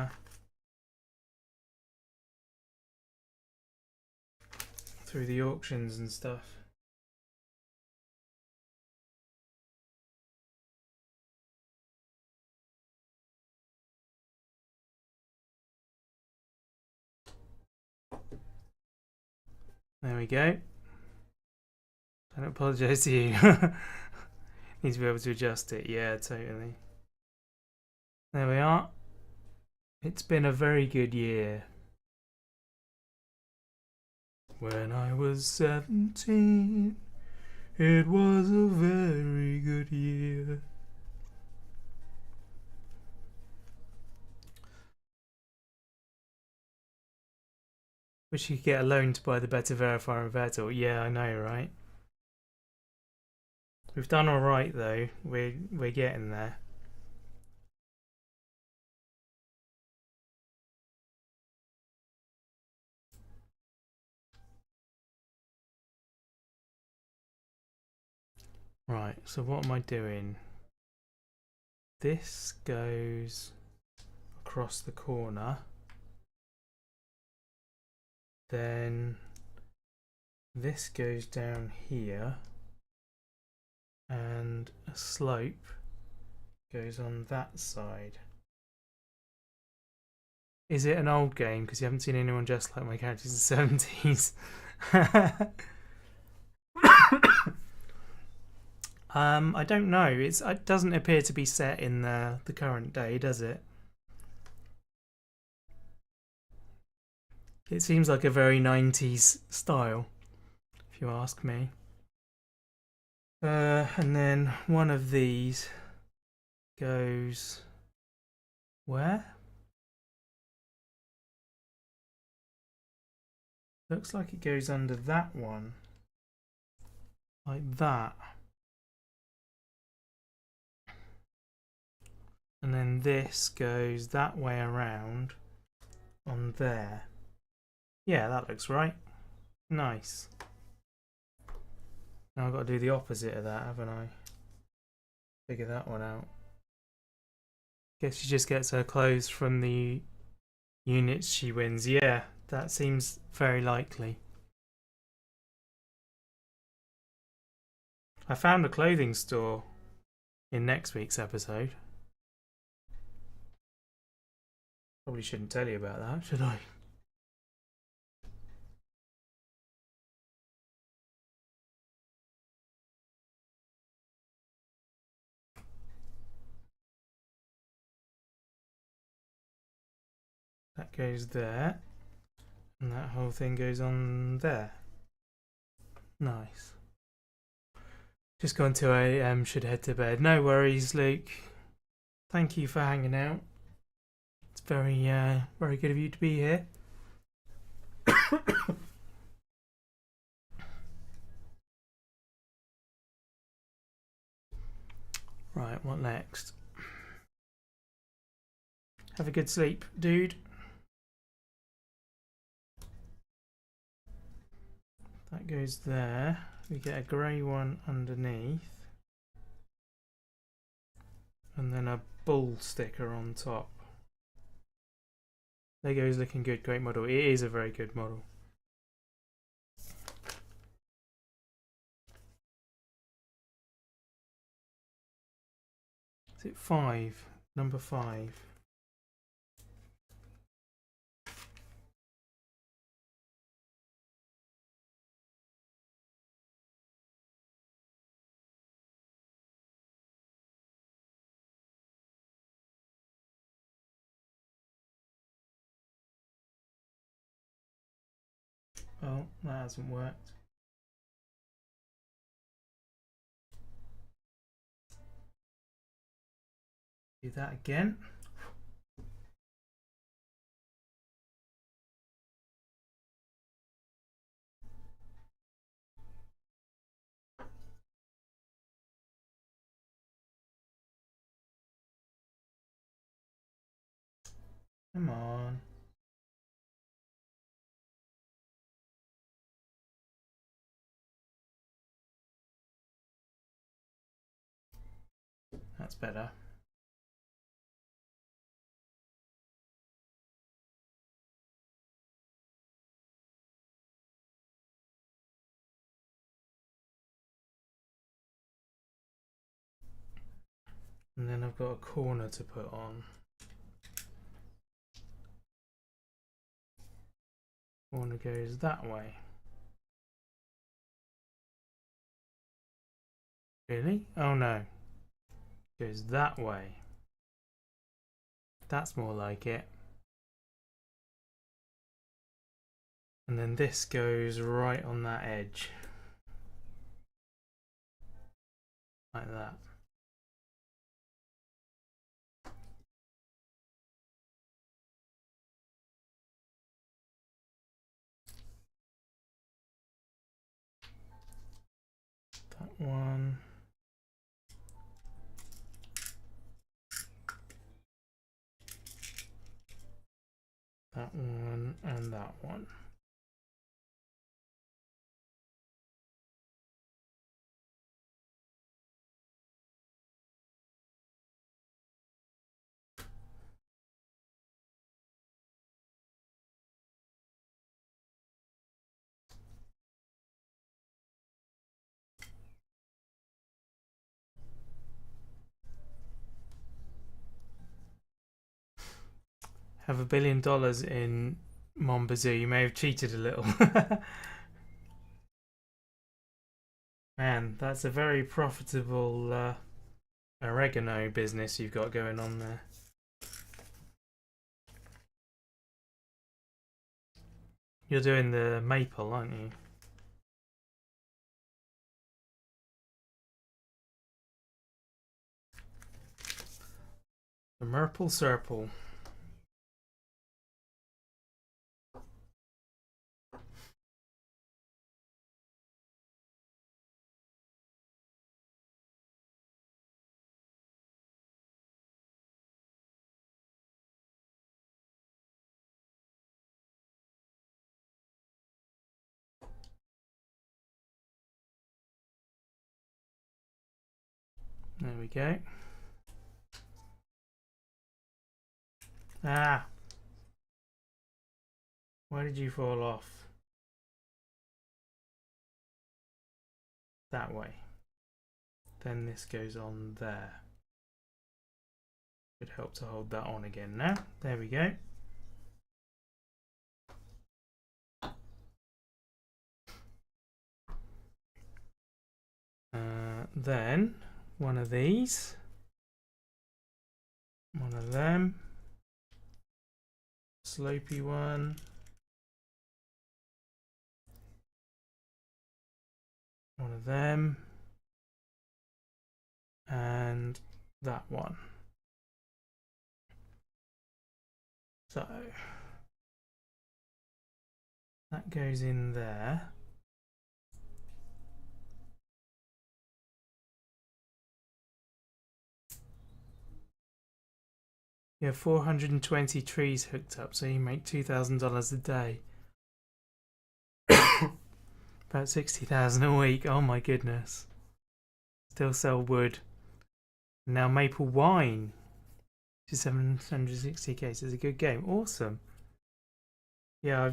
Speaker 1: through the auctions and stuff. There we go. I don't apologise to you. Need to be able to adjust it. Yeah, totally. There we are. It's been a very good year. When I was 17, it was a very good year. Wish you could get a loan to buy the better verifier and Vettel. Yeah, I know, right? We've done all right though. We're getting there. Right. So what am I doing? This goes across the corner. Then this goes down here, and a slope goes on that side. Is it an old game? Because you haven't seen anyone dressed like my characters in the 70s. I don't know. It doesn't appear to be set in the current day, does it? It seems like a very 90s style, if you ask me. And then one of these goes where? Looks like it goes under that one. Like that. And then this goes that way around on there. Yeah, that looks right. Nice. Now I've got to do the opposite of that, haven't I? Figure that one out. Guess she just gets her clothes from the units she wins. Yeah, that seems very likely. I found a clothing store in next week's episode. Probably shouldn't tell you about that, should I? That goes there, and that whole thing goes on there. Nice. Just gone to AM, should head to bed. No worries, Luke. Thank you for hanging out. It's very, very good of you to be here. Right, what next? Have a good sleep, dude. That goes there. We get a grey one underneath. And then a bull sticker on top. Lego's looking good, great model. It is a very good model. Is it 5? Number 5. Oh, that hasn't worked. Do that again. Come on. That's better. And then I've got a corner to put on. Corner goes that way. Really? Oh no. Goes that way. That's more like it. And then this goes right on that edge. Like that. That one. That one and that one. Have $1 billion in Mombazoo. You may have cheated a little. Man, that's a very profitable oregano business you've got going on there. You're doing the maple, aren't you? The Merple Serple. There we go. Ah! Why did you fall off? That way. Then this goes on there. Should help to hold that on again now. There we go. Then one of these. One of them. Slopey one. One of them. And that one. So that goes in there. You have 420 trees hooked up, so you make $2,000 a day. About 60,000 a week. Oh my goodness. Still sell wood. Now maple wine. 760 cases. A good game. Awesome. Yeah,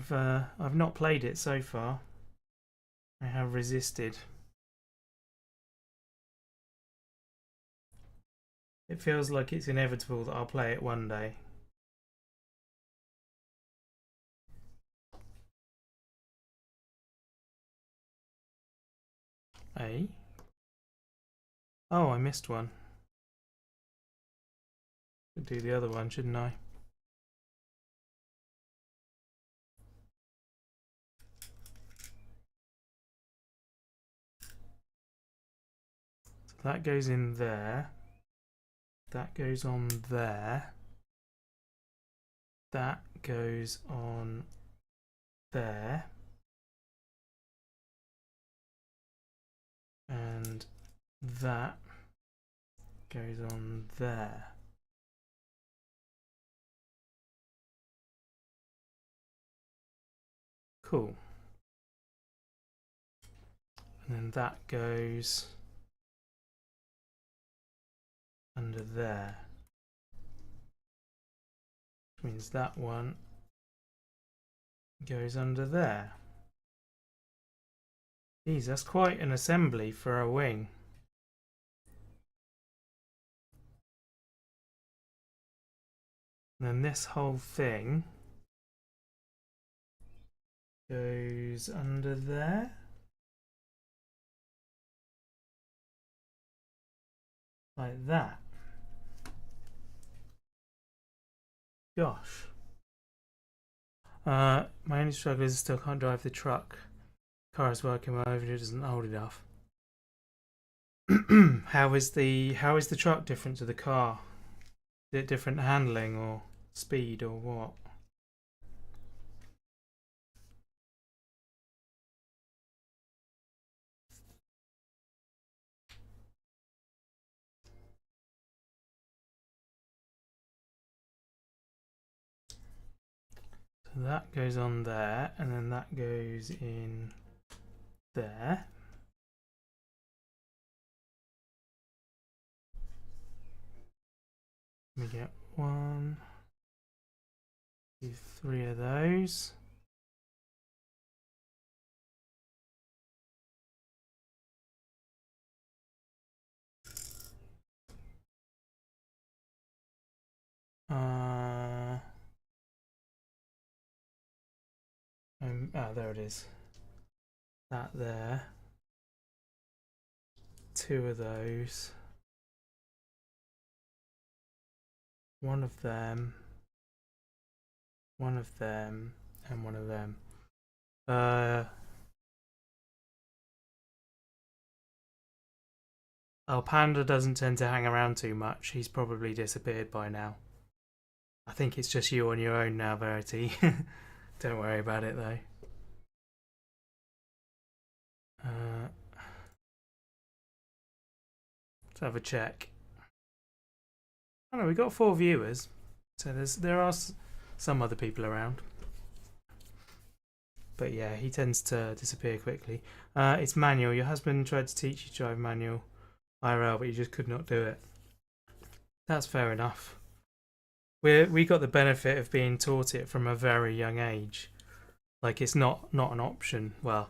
Speaker 1: I've not played it so far. I have resisted. It feels like it's inevitable that I'll play it one day. Eh? Oh, I missed one. Should do the other one, shouldn't I? So that goes in there. That goes on there. That goes on there. And that goes on there. Cool. And then that goes under there. Which means that one goes under there. Geez, that's quite an assembly for a wing. And then this whole thing goes under there. Like that. Gosh. My only struggle is I still can't drive the truck. Car is working well, it isn't old enough. How is the truck different to the car? Is it different handling or speed or what? So that goes on there, and then that goes in there. We get 1, 2, 3 of those. There it is. That there. 2 of those. 1 of them. 1 of them. And 1 of them. Oh, Panda doesn't tend to hang around too much. He's probably disappeared by now. I think it's just you on your own now, Verity. Don't worry about it though. Let's have a check. Oh no, we got 4 viewers, so there are some other people around. But yeah, he tends to disappear quickly. It's manual. Your husband tried to teach you to drive manual IRL, but you just could not do it. That's fair enough. We got the benefit of being taught it from a very young age. Like, it's not an option. Well,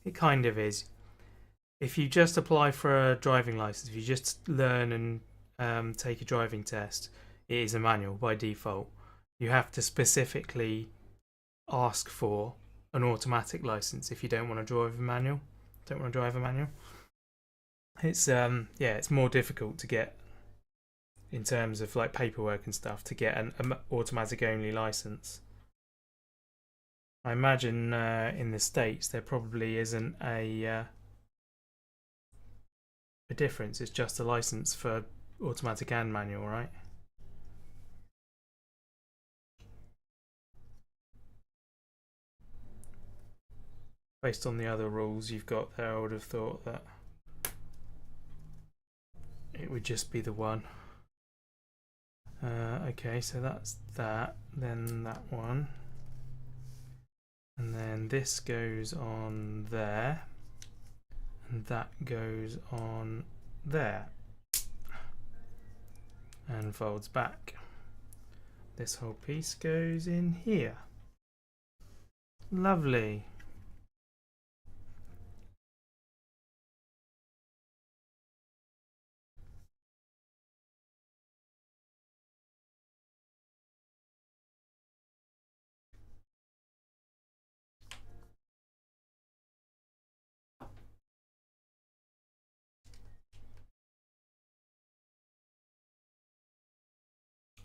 Speaker 1: it kind of is. If you just apply for a driving license, if you just learn and take a driving test, it is a manual by default. You have to specifically ask for an automatic license if you don't want to drive a manual. It's it's more difficult to get in terms of like paperwork and stuff to get an automatic only license. I imagine in the States there probably isn't a difference. It's just a license for automatic and manual, right? Based on the other rules you've got there, I would have thought that it would just be the one. Okay, so that's that, then that one, and then this goes on there, and that goes on there, and folds back. This whole piece goes in here. Lovely.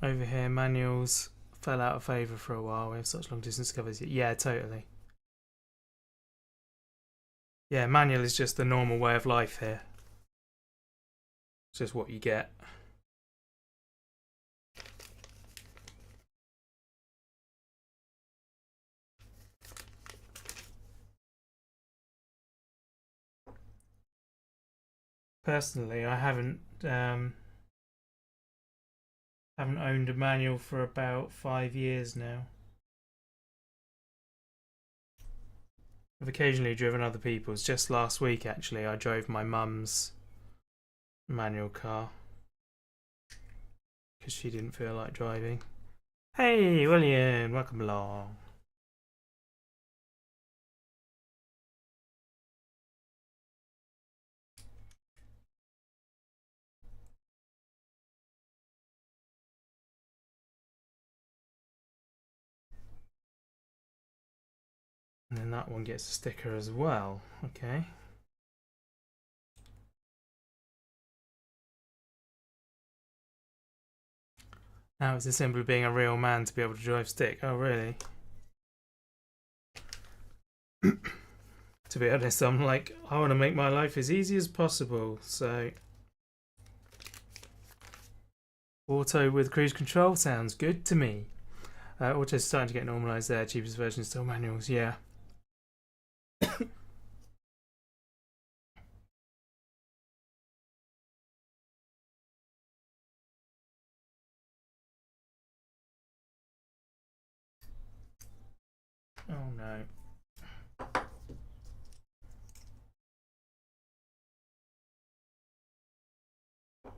Speaker 1: Over here, manuals fell out of favour for a while. We have such long distance covers. Yeah, totally. Yeah, manual is just the normal way of life here. It's just what you get. Personally, I haven't owned a manual for about 5 years now. I've occasionally driven other people's. Just last week, actually, I drove my mum's manual car because she didn't feel like driving. Hey, William, welcome along. And then that one gets a sticker as well. Okay. Now it's a symbol of being a real man to be able to drive stick. Oh, really? To be honest, I'm like, I want to make my life as easy as possible. So, auto with cruise control sounds good to me. Auto's starting to get normalised there. Cheapest version is still manuals. Yeah. Oh no. For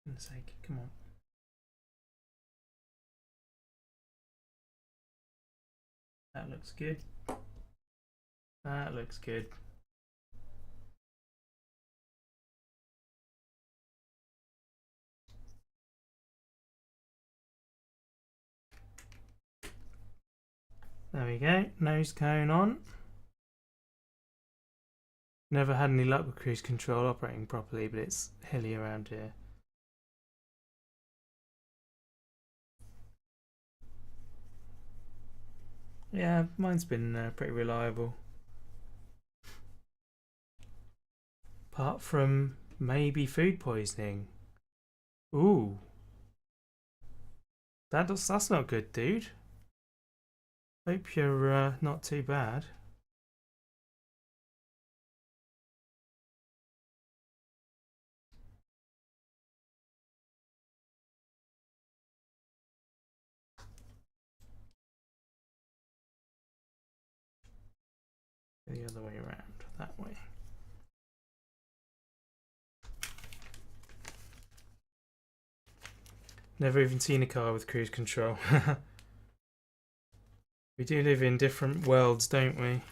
Speaker 1: goodness sake, come on. That looks good. That looks good. There we go. Nose cone on. Never had any luck with cruise control operating properly, but it's hilly around here. Yeah, mine's been pretty reliable. Apart from maybe food poisoning. Ooh. That's not good, dude. Hope you're not too bad. The other way around, that way. Never even seen a car with cruise control. We do live in different worlds, don't we?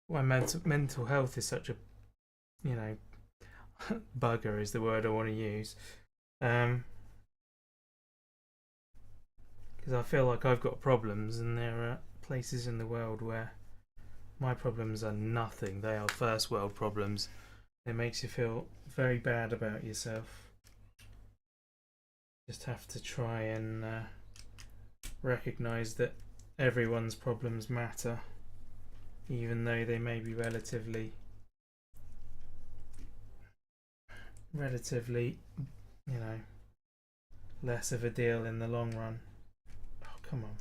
Speaker 1: Why mental health is such a, you know, bugger is the word I want to use. Because I feel like I've got problems, and there are places in the world where my problems are nothing. They are first world problems. It makes you feel very bad about yourself. Just have to try and recognise that everyone's problems matter, even though they may be relatively, you know, less of a deal in the long run. Oh, come on.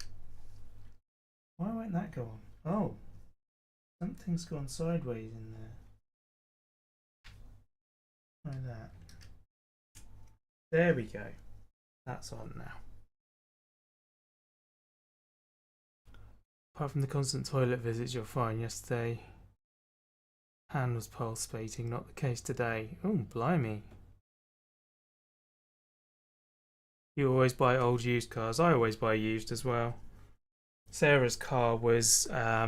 Speaker 1: Why won't that go on? Oh, something's gone sideways in there. Like that. There we go. That's on now. Apart from the constant toilet visits, you're fine. Yesterday, hand was pulsating. Not the case today. Oh, blimey. You always buy old used cars. I always buy used as well. Sarah's car was, I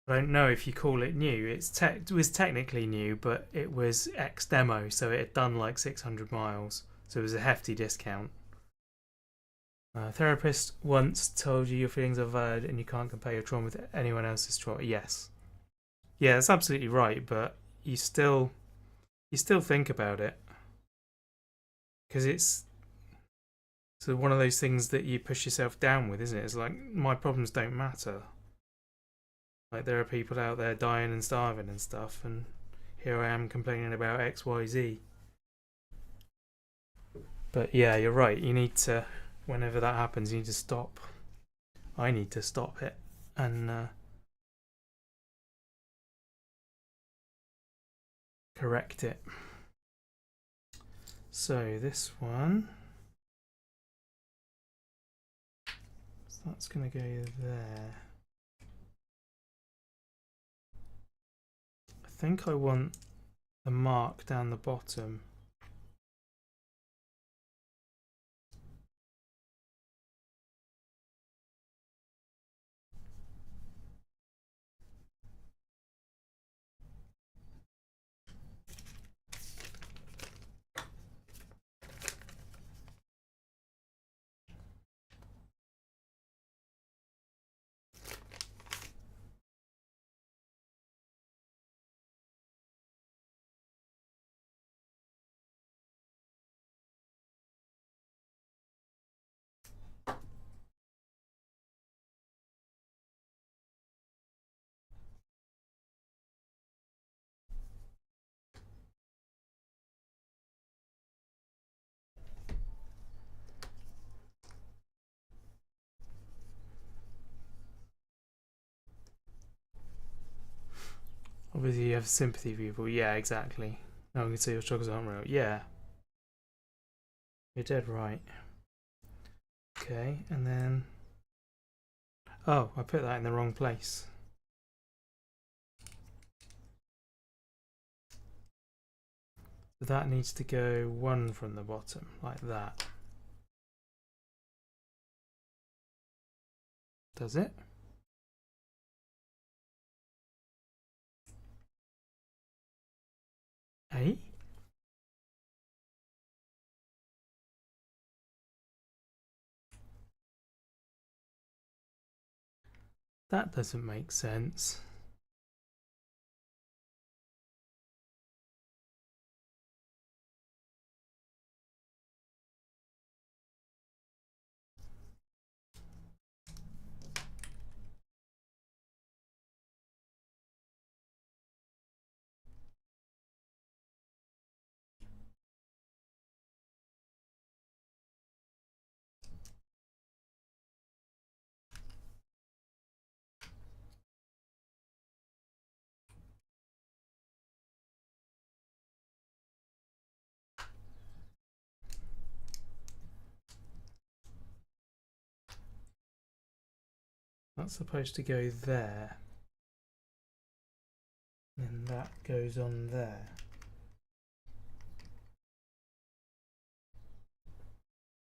Speaker 1: don't know if you call it new. It was technically new, but it was ex-demo, so it had done like 600 miles. So it was a hefty discount. Therapist once told you your feelings are valid and you can't compare your trauma with anyone else's trauma. Yes. Yeah, that's absolutely right, but you still think about it. Because it's one of those things that you push yourself down with, isn't it? It's like, my problems don't matter. Like, there are people out there dying and starving and stuff, and here I am complaining about X, Y, Z. But yeah, you're right. You need to, whenever that happens, you need to stop. I need to stop it and correct it. So this one, so that's going to go there. I think I want the mark down the bottom. Obviously you have sympathy for people. Yeah, exactly. No one can say your struggles aren't real. Yeah. You're dead right. Okay, and then... Oh, I put that in the wrong place. So that needs to go one from the bottom, like that. Does it? Eh? That doesn't make sense. That's supposed to go there. And that goes on there.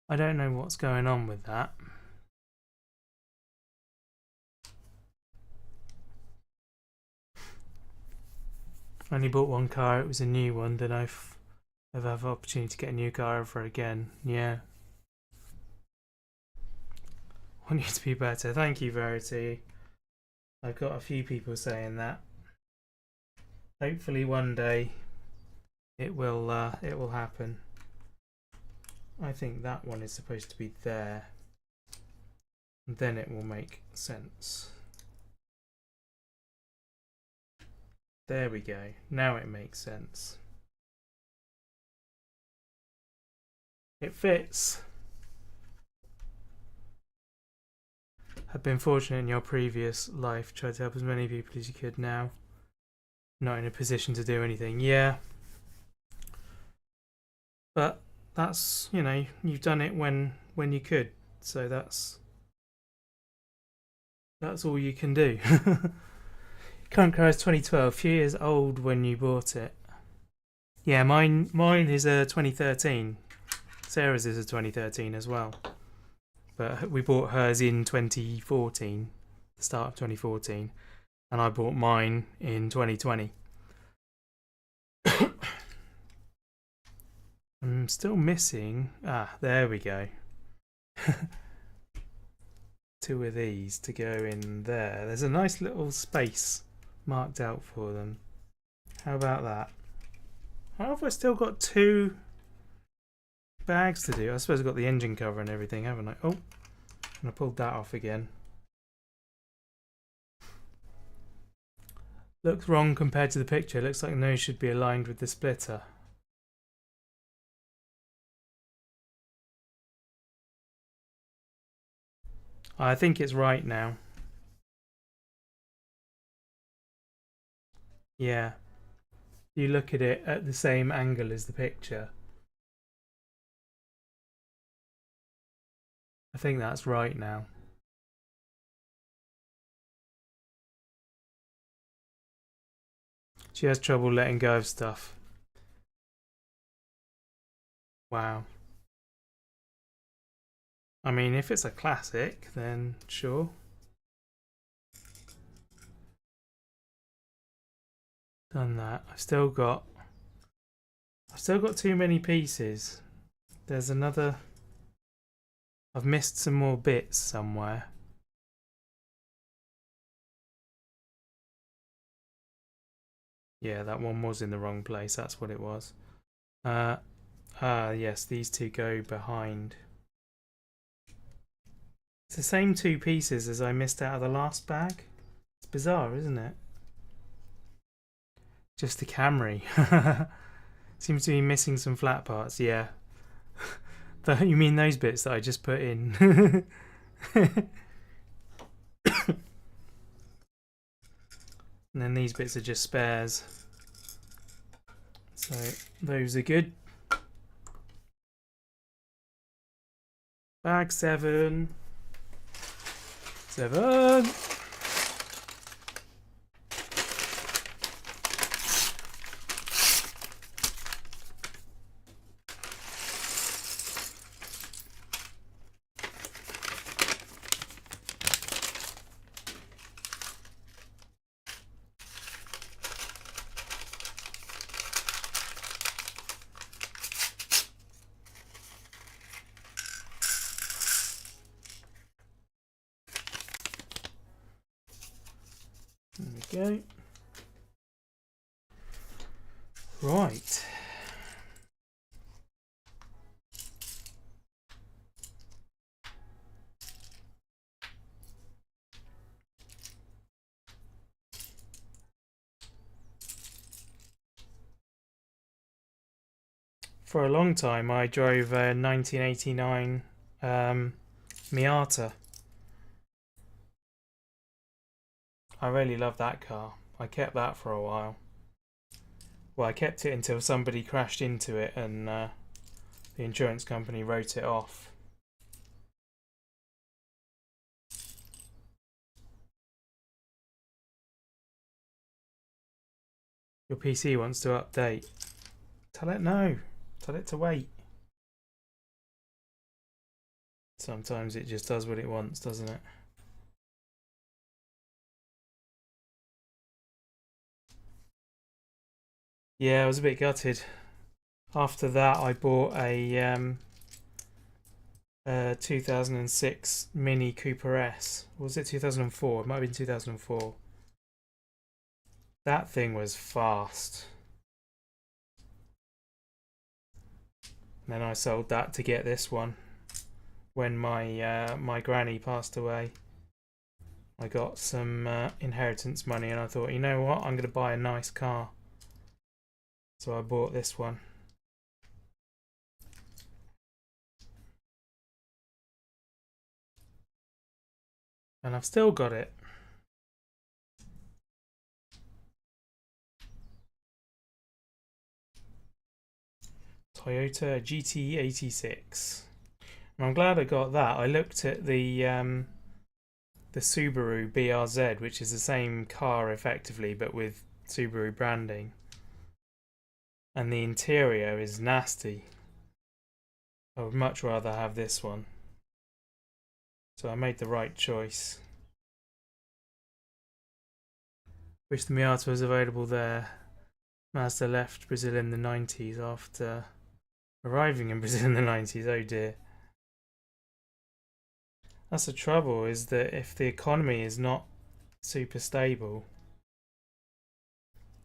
Speaker 1: I don't know what's going on with that. I only bought one car, it was a new one, then I've had the opportunity to get a new car ever again. Yeah. Want you to be better. Thank you, Verity. I've got a few people saying that. Hopefully one day it will happen. I think that one is supposed to be there. And then it will make sense. There we go. Now it makes sense. It fits. Have been fortunate in your previous life. Tried to help as many people as you could now. Not in a position to do anything. Yeah. But that's, you know, you've done it when you could. So that's all you can do. Current car is 2012. Few years old when you bought it. Yeah, mine is a 2013. Sarah's is a 2013 as well. But we bought hers in 2014, the start of 2014, and I bought mine in 2020. I'm still missing. There we go. 2 of these to go in there. There's a nice little space marked out for them. How about that? How have I still got 2 bags to do? I suppose I've got the engine cover and everything, haven't I? Oh, and I pulled that off again. Looks wrong compared to the picture. Looks like the nose should be aligned with the splitter. I think it's right now. Yeah. You look at it at the same angle as the picture. I think that's right now. She has trouble letting go of stuff. Wow. I mean, if it's a classic, then sure. Done that. I've still got too many pieces. There's another. I've missed some more bits somewhere. Yeah, that one was in the wrong place. That's what it was. Yes, these 2 go behind. It's the same 2 pieces as I missed out of the last bag. It's bizarre, isn't it? Just the Camry. Seems to be missing some flat parts, yeah. You mean those bits that I just put in? And then these bits are just spares. So those are good. Bag 7. 7. There we go. Right. For a long time, I drove a 1989 Miata. I really love that car. I kept that for a while. Well, I kept it until somebody crashed into it and the insurance company wrote it off. Your PC wants to update. Tell it no. Tell it to wait. Sometimes it just does what it wants, doesn't it? Yeah, I was a bit gutted. After that, I bought a 2006 Mini Cooper S. Or was it 2004? It might have been 2004. That thing was fast. And then I sold that to get this one. When my granny passed away, I got some inheritance money, and I thought, you know what, I'm going to buy a nice car. So I bought this one. And I've still got it. Toyota GT86. And I'm glad I got that. I looked at the Subaru BRZ, which is the same car effectively, but with Subaru branding. And the interior is nasty. I would much rather have this one. So I made the right choice. Wish the Miata was available there. Mazda left Brazil in the 90s after arriving in Brazil in the 90s. Oh dear. That's the trouble, is that if the economy is not super stable,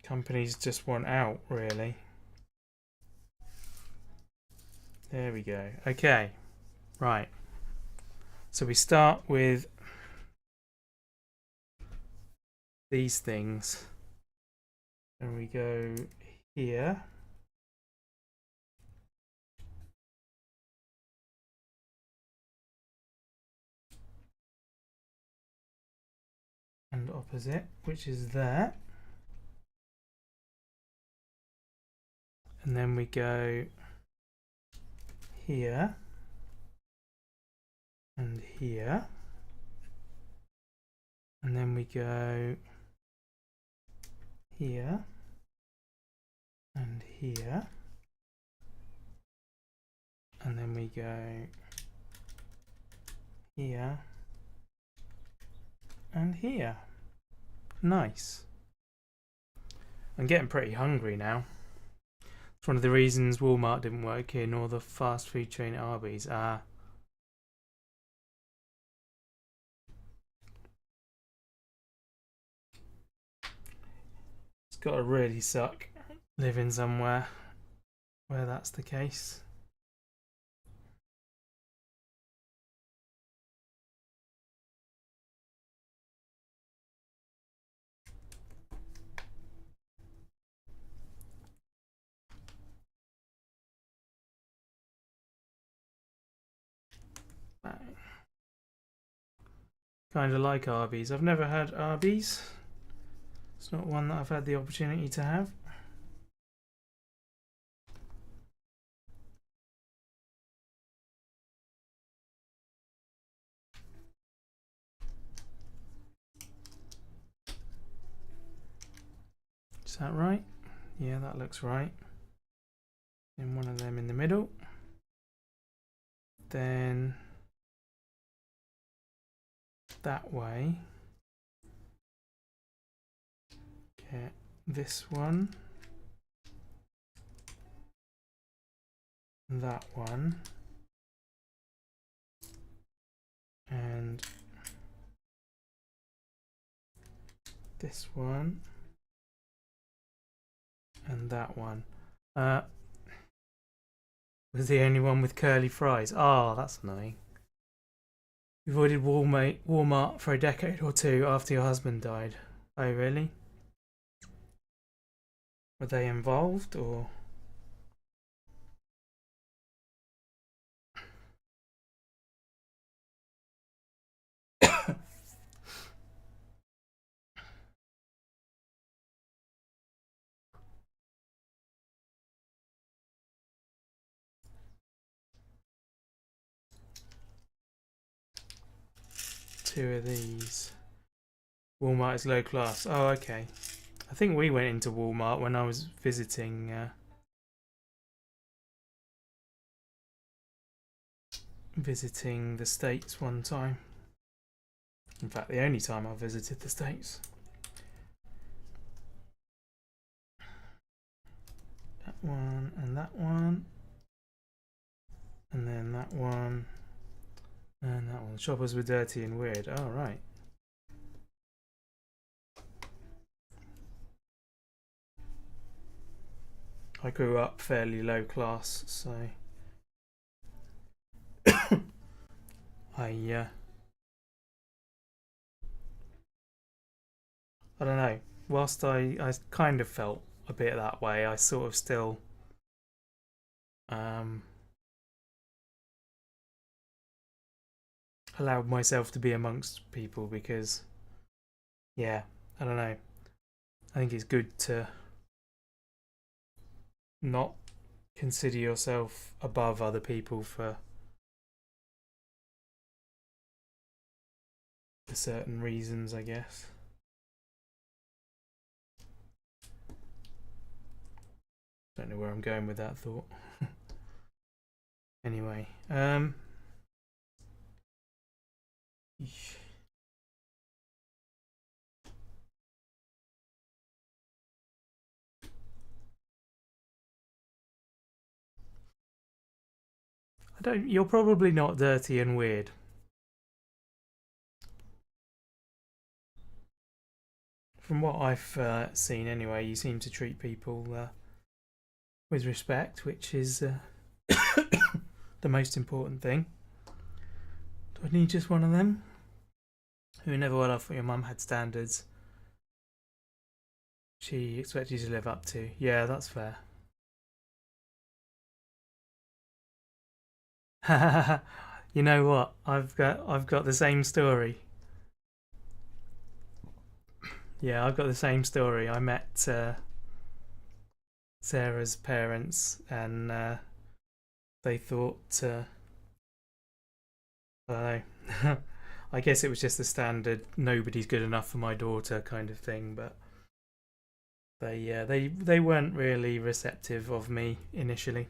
Speaker 1: companies just want out, really. There we go. Okay, right. So we start with these things. And we go here. And opposite, which is there. And then we go here. And here. And then we go here. And here. And then we go here. And here. Nice. I'm getting pretty hungry now. It's one of the reasons Walmart didn't work here, nor the fast food chain at Arby's. It's gotta really suck living somewhere where that's the case. Kind of like Arby's. I've never had Arby's. It's not one that I've had the opportunity to have. Is that right? Yeah, that looks right. And one of them in the middle. Then that way. Get this one. That one. And this one. And that one. Was the only one with curly fries. Oh, that's annoying. You avoided Walmart for a decade or two after your husband died. Oh, really? Were they involved, or? Two of these. Walmart is low class. Oh, okay. I think we went into Walmart when I was visiting the States one time. In fact, the only time I visited the States. That one and that one. And then that one. And that one. Shoppers were dirty and weird. Oh, right. I grew up fairly low class, so I don't know. Whilst I kind of felt a bit that way, I sort of still allowed myself to be amongst people because, yeah, I don't know. I think it's good to not consider yourself above other people for certain reasons, I guess. Don't know where I'm going with that thought. Anyway, I don't. You're probably not dirty and weird. From what I've seen, anyway, you seem to treat people with respect, which is the most important thing. Do I need just one of them? Who never would have thought your mum had standards she expected you to live up to. Yeah, that's fair. You know what? I've got the same story. Yeah, I've got the same story. I met Sarah's parents, and they thought I don't know. I guess it was just the standard nobody's good enough for my daughter kind of thing, but they weren't really receptive of me initially,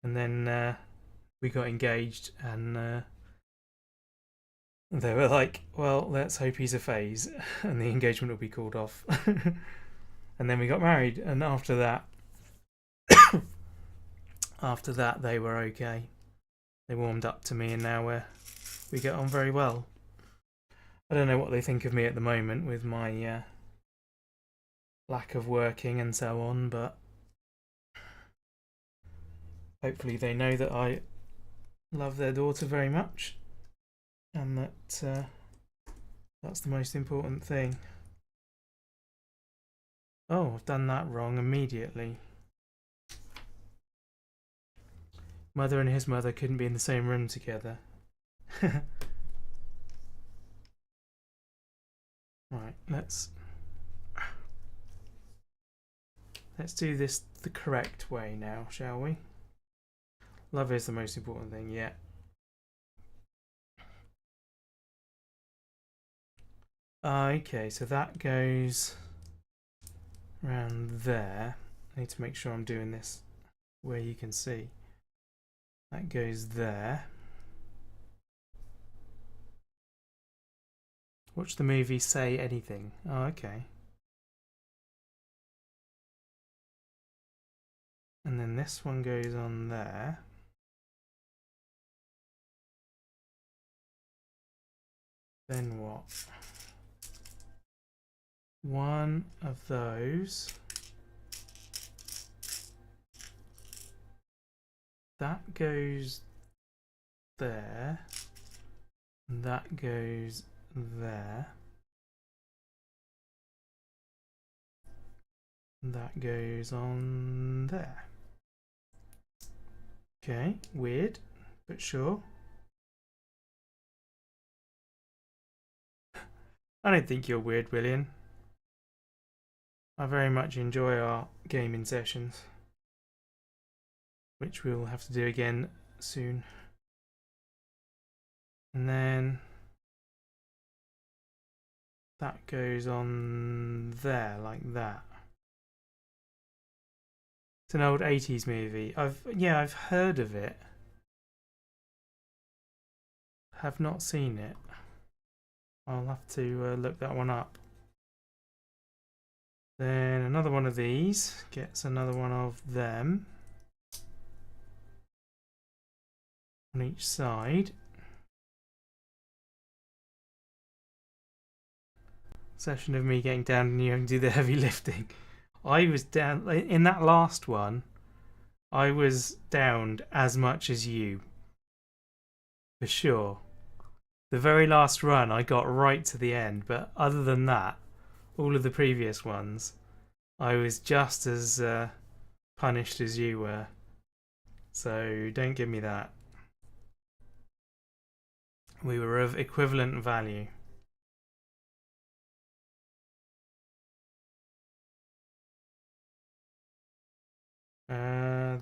Speaker 1: and then we got engaged, and they were like, well, let's hope he's a phase and the engagement will be called off. And then we got married, and after that they were okay. They warmed up to me, and now we get on very well. I don't know what they think of me at the moment with my lack of working and so on, but hopefully they know that I love their daughter very much, and that that's the most important thing. Oh, I've done that wrong immediately. Mother and his mother couldn't be in the same room together. Right, let's do this the correct way now, shall we? Love is the most important thing, yeah. Okay, so that goes around there. I need to make sure I'm doing this where you can see. That goes there. Watch the movie Say Anything. Oh, okay. And then this one goes on there. Then what? One of those. That goes there. And that goes there. And that goes on there. Okay, weird, but sure. I don't think you're weird, William. I very much enjoy our gaming sessions, which we'll have to do again soon. And then that goes on there like that. It's an old 80s movie. I've heard of it. Have not seen it. I'll have to look that one up. Then another one of these gets another one of them on each side. Session of me getting down and you having to do the heavy lifting. I was down in that last one. I was downed as much as you, for sure. The very last run, I got right to the end, but other than that, all of the previous ones, I was just as punished as you were. So don't give me that. We were of equivalent value.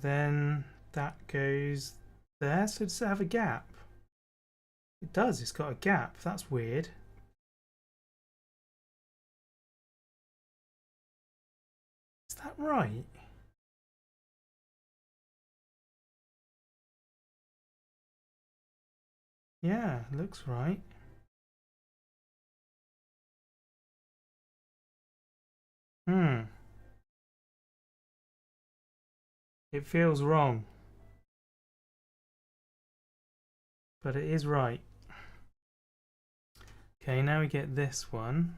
Speaker 1: Then that goes there. So does it have a gap? It does. It's got a gap. That's weird. Is that right? Yeah, looks right. It feels wrong, but it is right. Okay, now we get this one.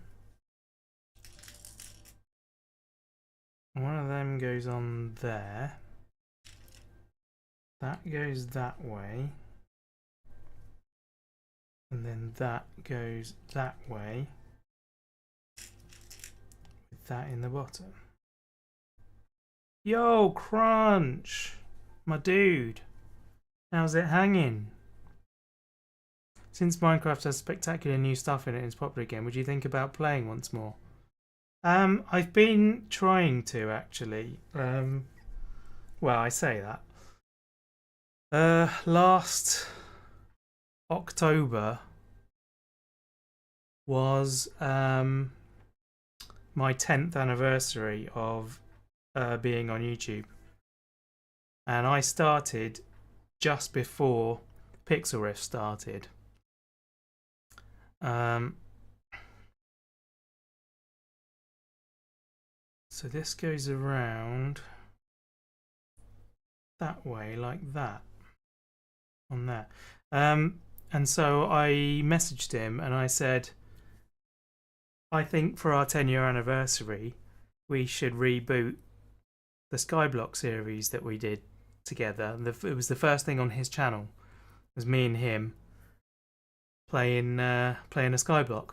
Speaker 1: One of them goes on there. That goes that way. And then that goes that way. With that in the bottom. Yo, Crunch! My dude. How's it hanging? Since Minecraft has spectacular new stuff in it and is popular again, would you think about playing once more? I've been trying to, actually. Well, I say that. Last October was my 10th anniversary of being on YouTube. And I started just before Pixel Rift started. So this goes around that way, like that, on there. And so I messaged him and I said, I think for our 10-year anniversary, we should reboot the Skyblock series that we did together. It was the first thing on his channel. It was me and him playing a Skyblock.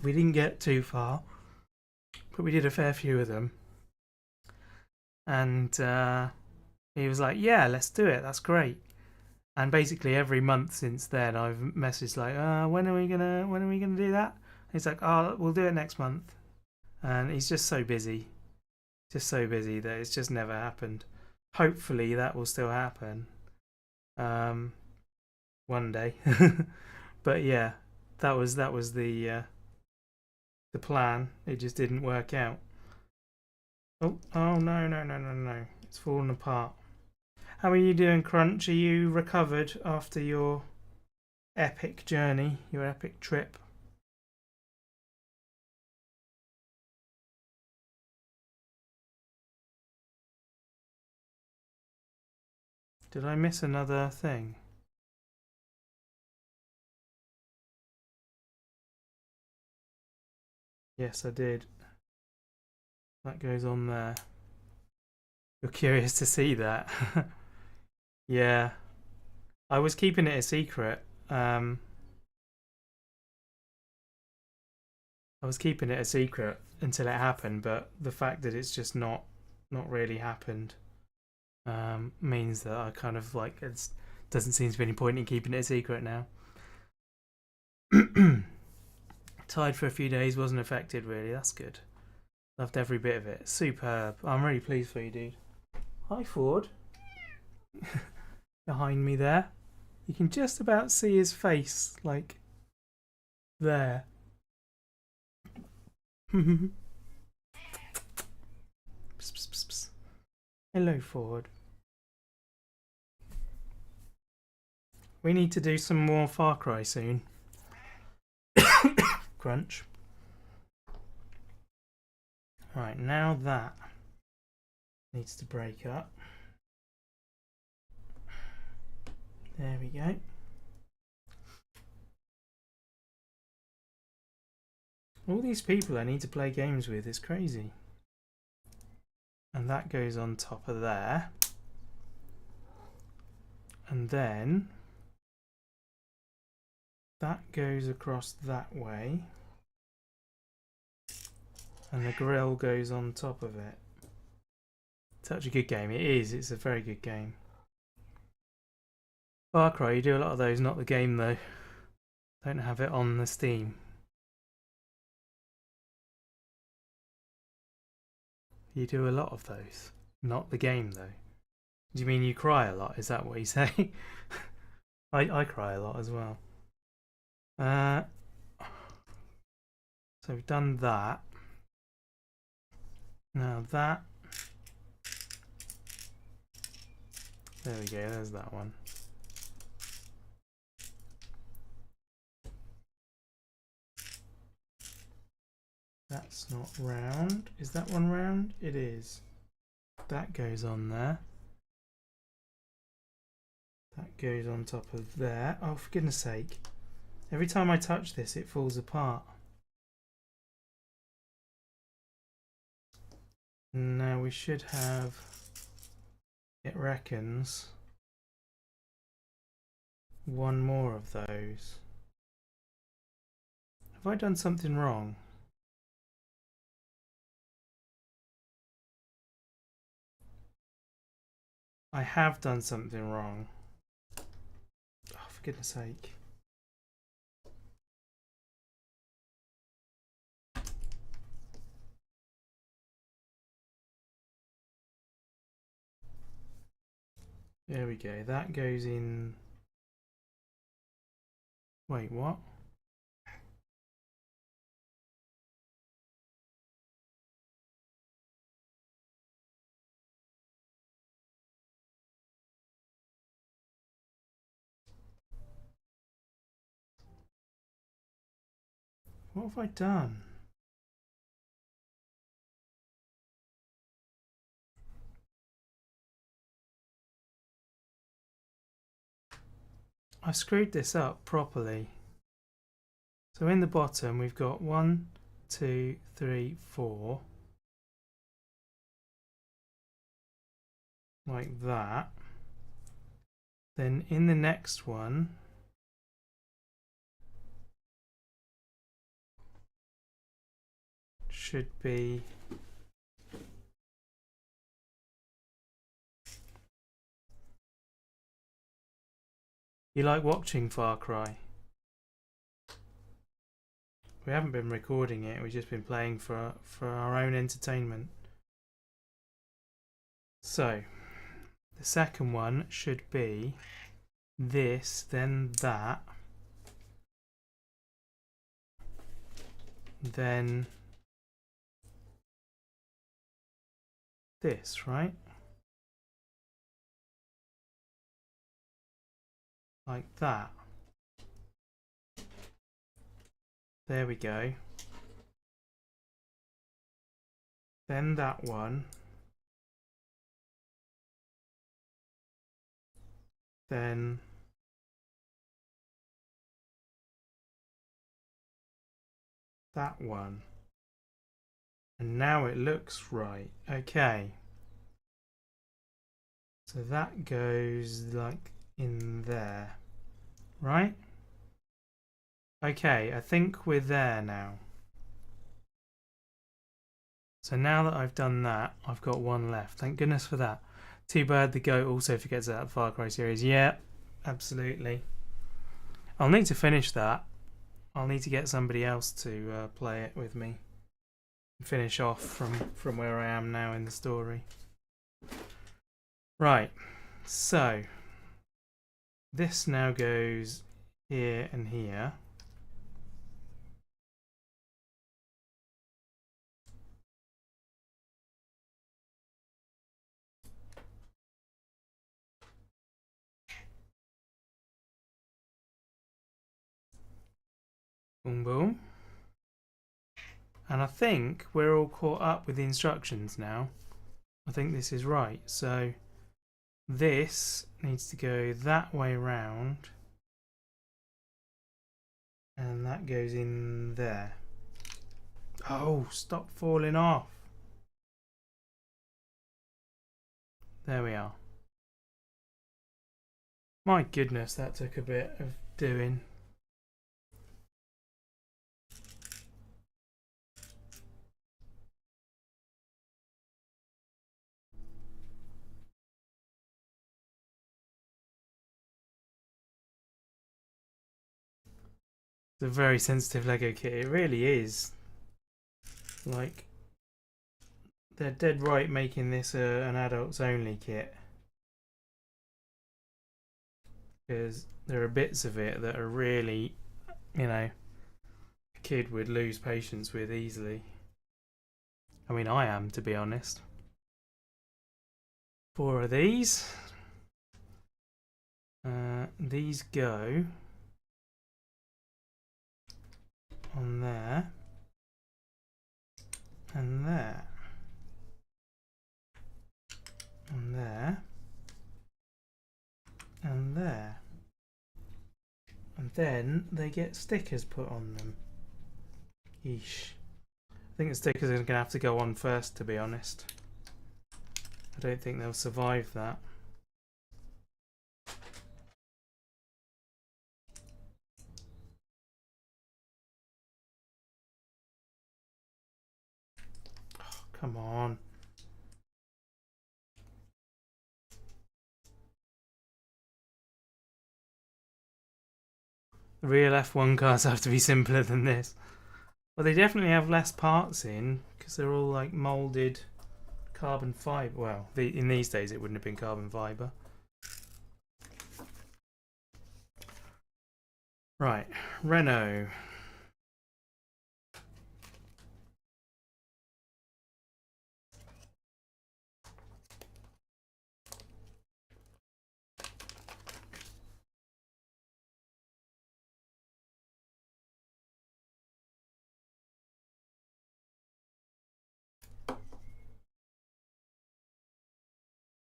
Speaker 1: We didn't get too far, but we did a fair few of them. And he was like, yeah, let's do it, that's great. And basically every month since then I've messaged like, when are we gonna do that? And he's like, oh, we'll do it next month. And he's just so busy that it's just never happened. Hopefully that will still happen one day. But yeah, that was the plan. It just didn't work out. Oh no, it's fallen apart. How are you doing, Crunch? Are you recovered after your epic journey, your epic trip? Did I miss another thing? Yes, I did. That goes on there. You're curious to see that? Yeah. I was keeping it a secret. I was keeping it a secret until it happened, but the fact that it's just not really happened means that I kind of like it doesn't seem to be any point in keeping it a secret now. Tied for a few days, wasn't affected really. That's good. Loved every bit of it. Superb. I'm really pleased for you, dude. Hi, Ford. Behind me there. You can just about see his face, like there. Psst, psst, psst, psst. Hello, Ford. We need to do some more Far Cry soon. Crunch. Right, now that needs to break up. There we go. All these people I need to play games with is crazy. And that goes on top of there. And then that goes across that way. And the grill goes on top of it. Such a good game. It is. It's a very good game. Far Cry, you do a lot of those, not the game though. Don't have it on the Steam. You do a lot of those, not the game though. Do you mean you cry a lot? Is that what you say? I cry a lot as well. So we've done that. Now that. There we go, there's that one. That's not round. Is that one round? It is. That goes on there. That goes on top of there. Oh, for goodness sake. Every time I touch this, it falls apart. Now we should have, it reckons, one more of those. Have I done something wrong? I have done something wrong. Oh, for goodness sake. There we go. That goes in. Wait, what? What have I done? I screwed this up properly. So in the bottom we've got 1, 2, 3, 4. Like that. Then in the next one should be You like watching Far Cry? We haven't been recording it, we've just been playing for our own entertainment. So, the second one should be this, then that, then this, right? Like that. There we go. Then that one. Then that one. And now it looks right. Okay. So that goes like in there. Right? Okay, I think we're there now. So now that I've done that, I've got one left. Thank goodness for that. Too bad the goat also forgets about the Far Cry series. Yeah, absolutely. I'll need to finish that. I'll need to get somebody else to play it with me. Finish off from where I am now in the story. Right, so this now goes here and here. Boom, boom. And I think we're all caught up with the instructions now. I think this is right. So this needs to go that way round. And that goes in there. Oh, stop falling off. There we are. My goodness, that took a bit of doing. It's a very sensitive Lego kit. It really is. Like, they're dead right making this an adults only kit. Because there are bits of it that are really, you know, a kid would lose patience with easily. I mean, I am, to be honest. 4 of these. These go on there and there and there and there, and then they get stickers put on them. Yeesh. I think the stickers are going to have to go on first, to be honest. I don't think they'll survive that. Oh, come on. The real F1 cars have to be simpler than this. Well, they definitely have less parts in, because they're all like moulded carbon fibre. Well, in these days it wouldn't have been carbon fibre. Right, Renault.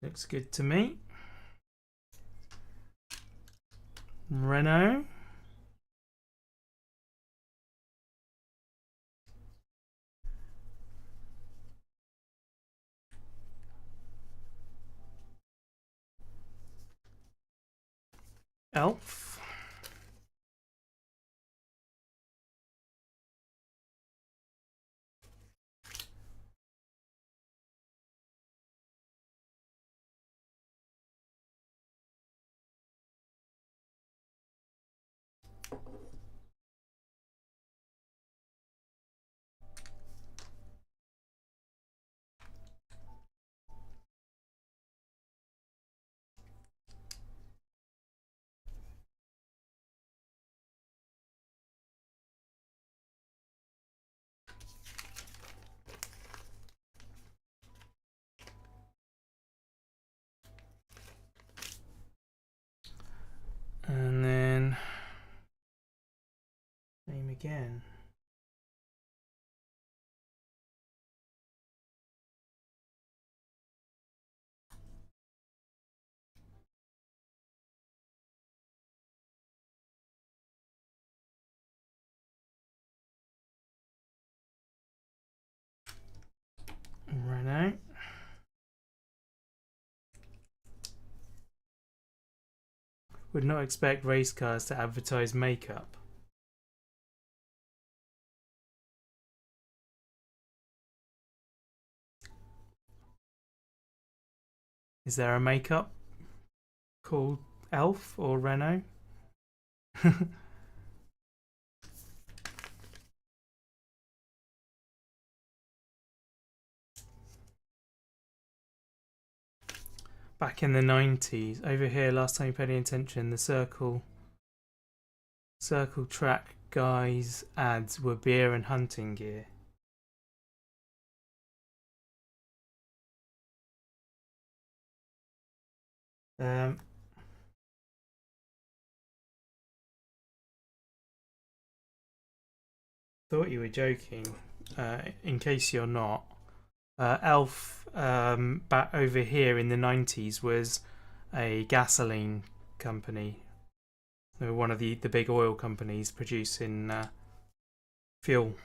Speaker 1: Looks good to me. Renault. Elf. And then name again. Renault. Would not expect race cars to advertise makeup. Is there a makeup called Elf or Renault? Back in the 90s, over here, last time you paid any attention, the circle track guys ads were beer and hunting gear. Thought you were joking. In case you're not, Elf back over here in the 90s was a gasoline company. They were one of the big oil companies producing fuel.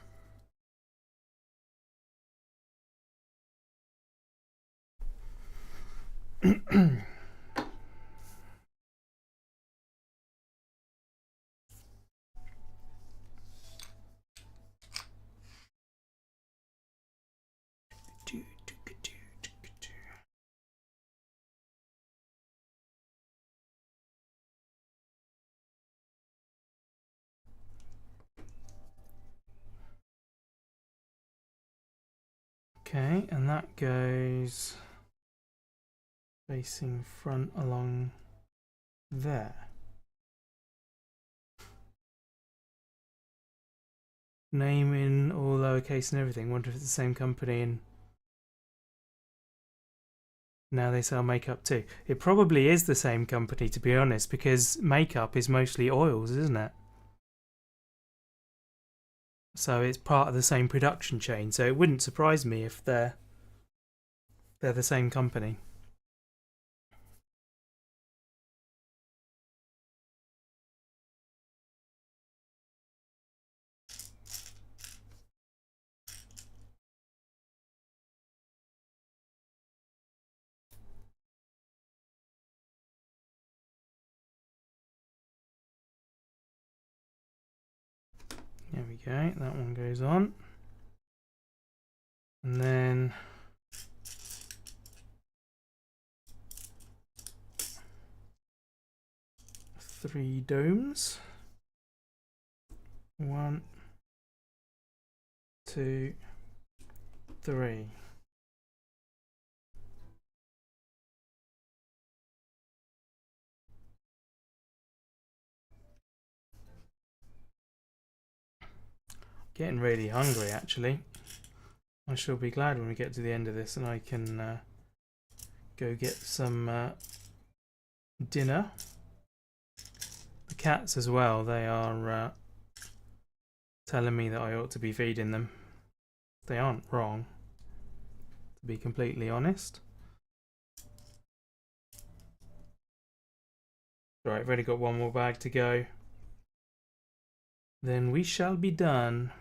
Speaker 1: Okay, and that goes facing front along there. Name in all lowercase and everything. Wonder if it's the same company and now they sell makeup too. It probably is the same company, to be honest, because makeup is mostly oils, isn't it? So it's part of the same production chain. So it wouldn't surprise me if they're the same company. There we go, that one goes on. And then three domes. 1, 2, 3. Getting really hungry actually. I shall be glad when we get to the end of this and I can go get some dinner. The cats as well, they are telling me that I ought to be feeding them. They aren't wrong, to be completely honest. Right, I've already got one more bag to go. Then we shall be done.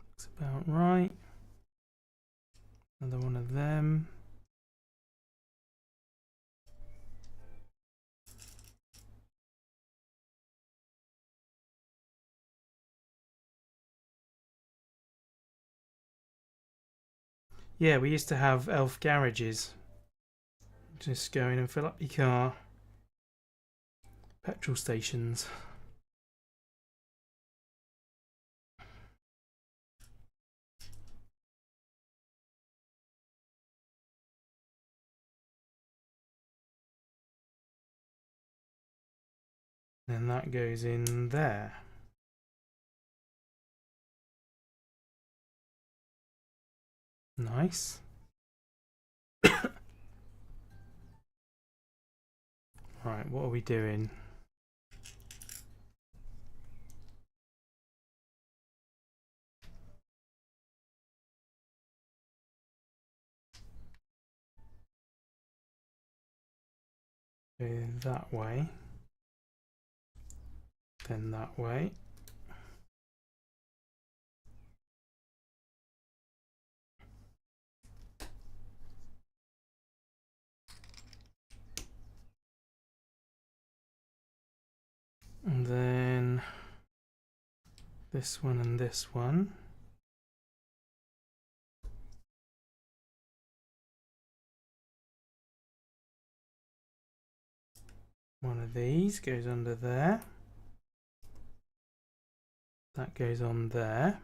Speaker 1: Looks about right. Another one of them. Yeah, we used to have elf garages. Just go in and fill up your car. Petrol stations. Then that goes in there. Nice. Right, what are we doing? Go that way. Then that way. And then this one and this one. One of these goes under there. That goes on there.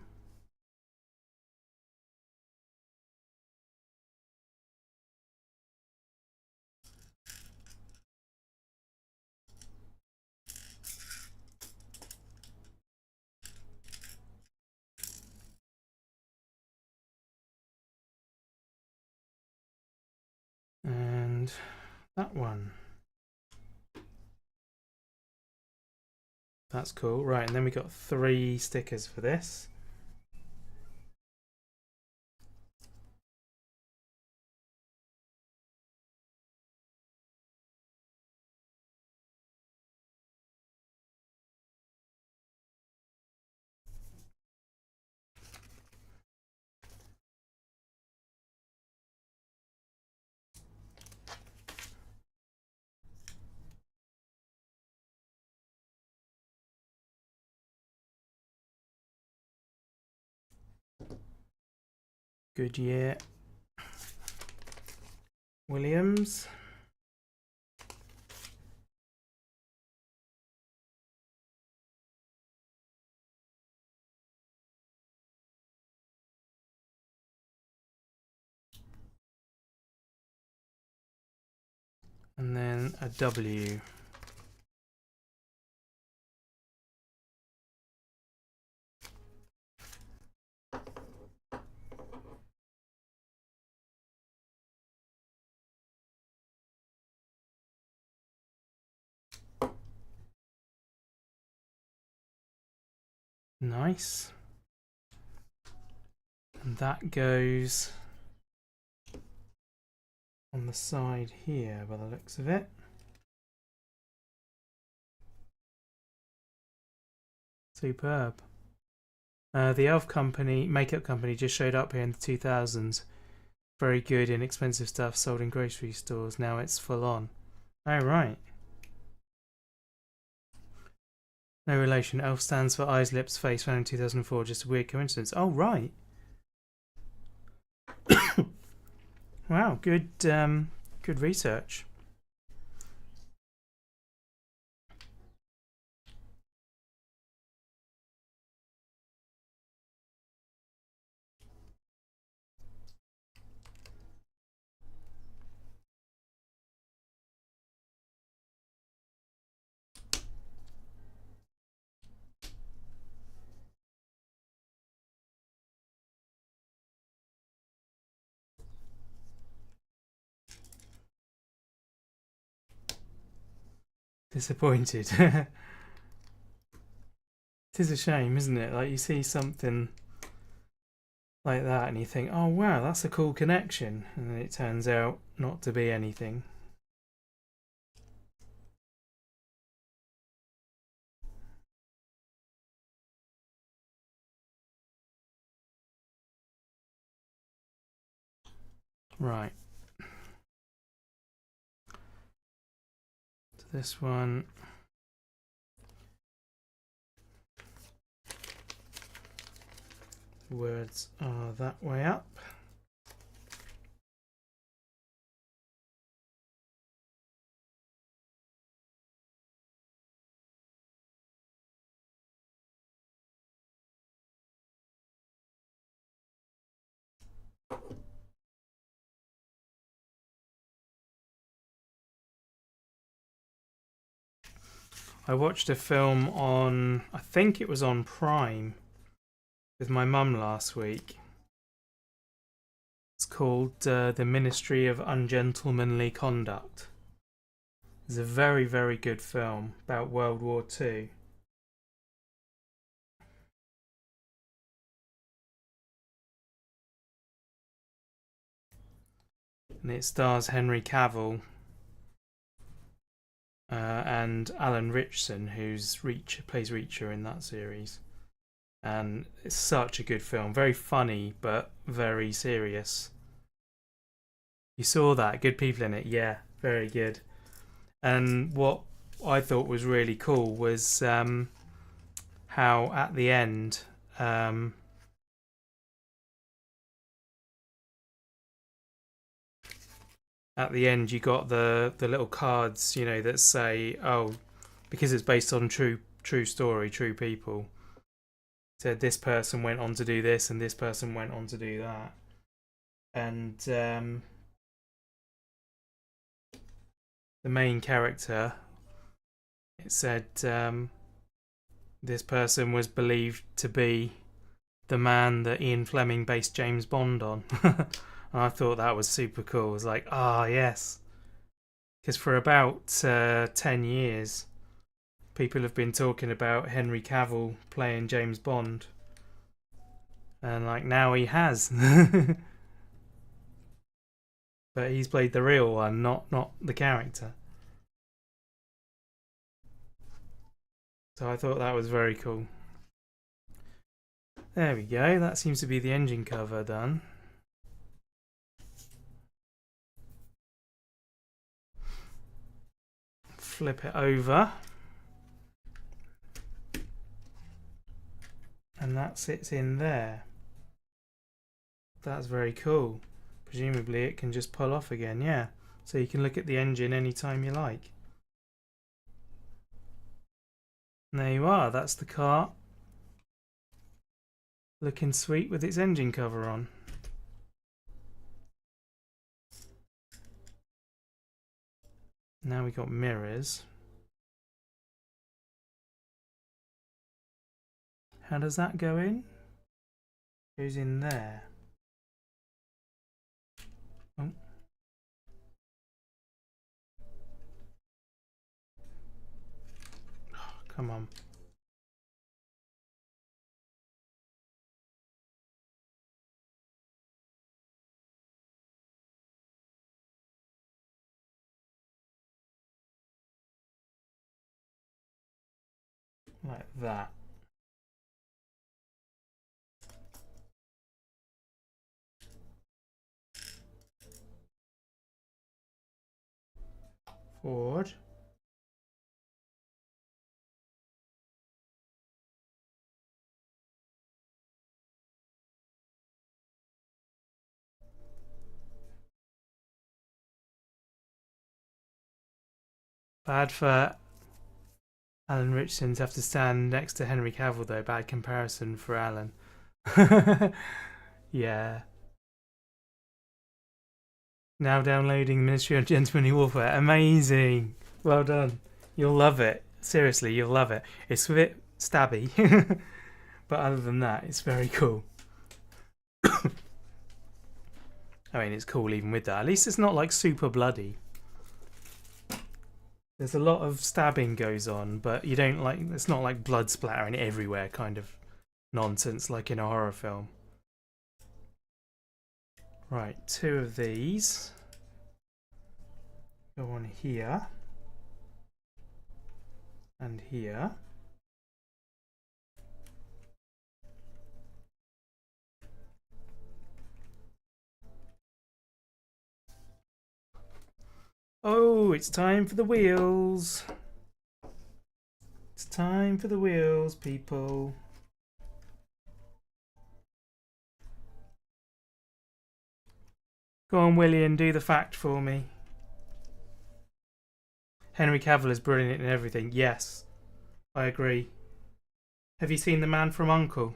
Speaker 1: And that one. That's cool. Right, and then we got 3 stickers for this. Good year. Williams. And then a W. Nice. And that goes on the side here by the looks of it. Superb. The elf company, makeup company, just showed up here in the 2000s. Very good, inexpensive stuff sold in grocery stores. Now it's full on. Oh, right. No relation. Elf stands for eyes, lips, face, found in 2004. Just a weird coincidence. Oh, right. Wow, good research. Disappointed. It is a shame, isn't it? Like, you see something like that and you think, oh wow, that's a cool connection, and then it turns out not to be anything. Right. So this one. The words are that way up. I watched a film on, I think it was on Prime, with my mum last week. It's called The Ministry of Ungentlemanly Conduct. It's a very, very good film about World War II. And it stars Henry Cavill and Alan Ritchson, who's plays Reacher in that series. And it's such a good film. Very funny, but very serious. You saw that? Good people in it. Yeah, very good. And what I thought was really cool was how at the end you got the little cards, you know, that say, oh, because it's based on true story, true people, said this person went on to do this and this person went on to do that. And the main character, it said this person was believed to be the man that Ian Fleming based James Bond on. And I thought that was super cool. It was like, ah, yes. Because for about 10 years, people have been talking about Henry Cavill playing James Bond. And like, now he has. But he's played the real one, not the character. So I thought that was very cool. There we go. That seems to be the engine cover done. Flip it over. And that sits in there. That's very cool. Presumably it can just pull off again, yeah. so you can look at the engine anytime you like. And there you are, that's the car. Looking sweet with its engine cover on. Now we got mirrors. How does that go in? Goes in there. Oh. Oh, come on. Like that. Forward. Bad for Alan Richardson to have to stand next to Henry Cavill though. Bad comparison for Alan. Yeah. Now downloading Ministry of Gentlemanly Warfare. Amazing. Well done. You'll love it. Seriously, you'll love it. It's a bit stabby. But other than that, it's very cool. I mean, it's cool even with that. At least it's not like super bloody. There's a lot of stabbing goes on, but you don't like, it's not like blood splattering everywhere kind of nonsense like in a horror film. Right, 2 of these go on here and here. Oh, it's time for the wheels. It's time for the wheels, people. Go on, William, do the fact for me. Henry Cavill is brilliant in everything. Yes, I agree. Have you seen The Man from U.N.C.L.E.?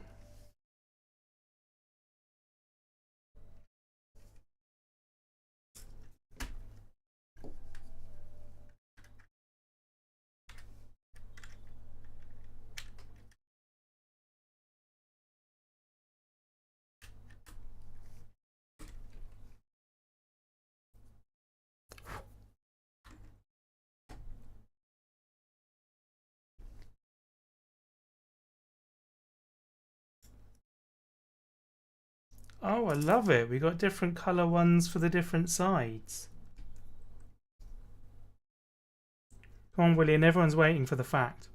Speaker 1: Oh, I love it. We got different colour ones for the different sides. Come on, William. Everyone's waiting for the fact.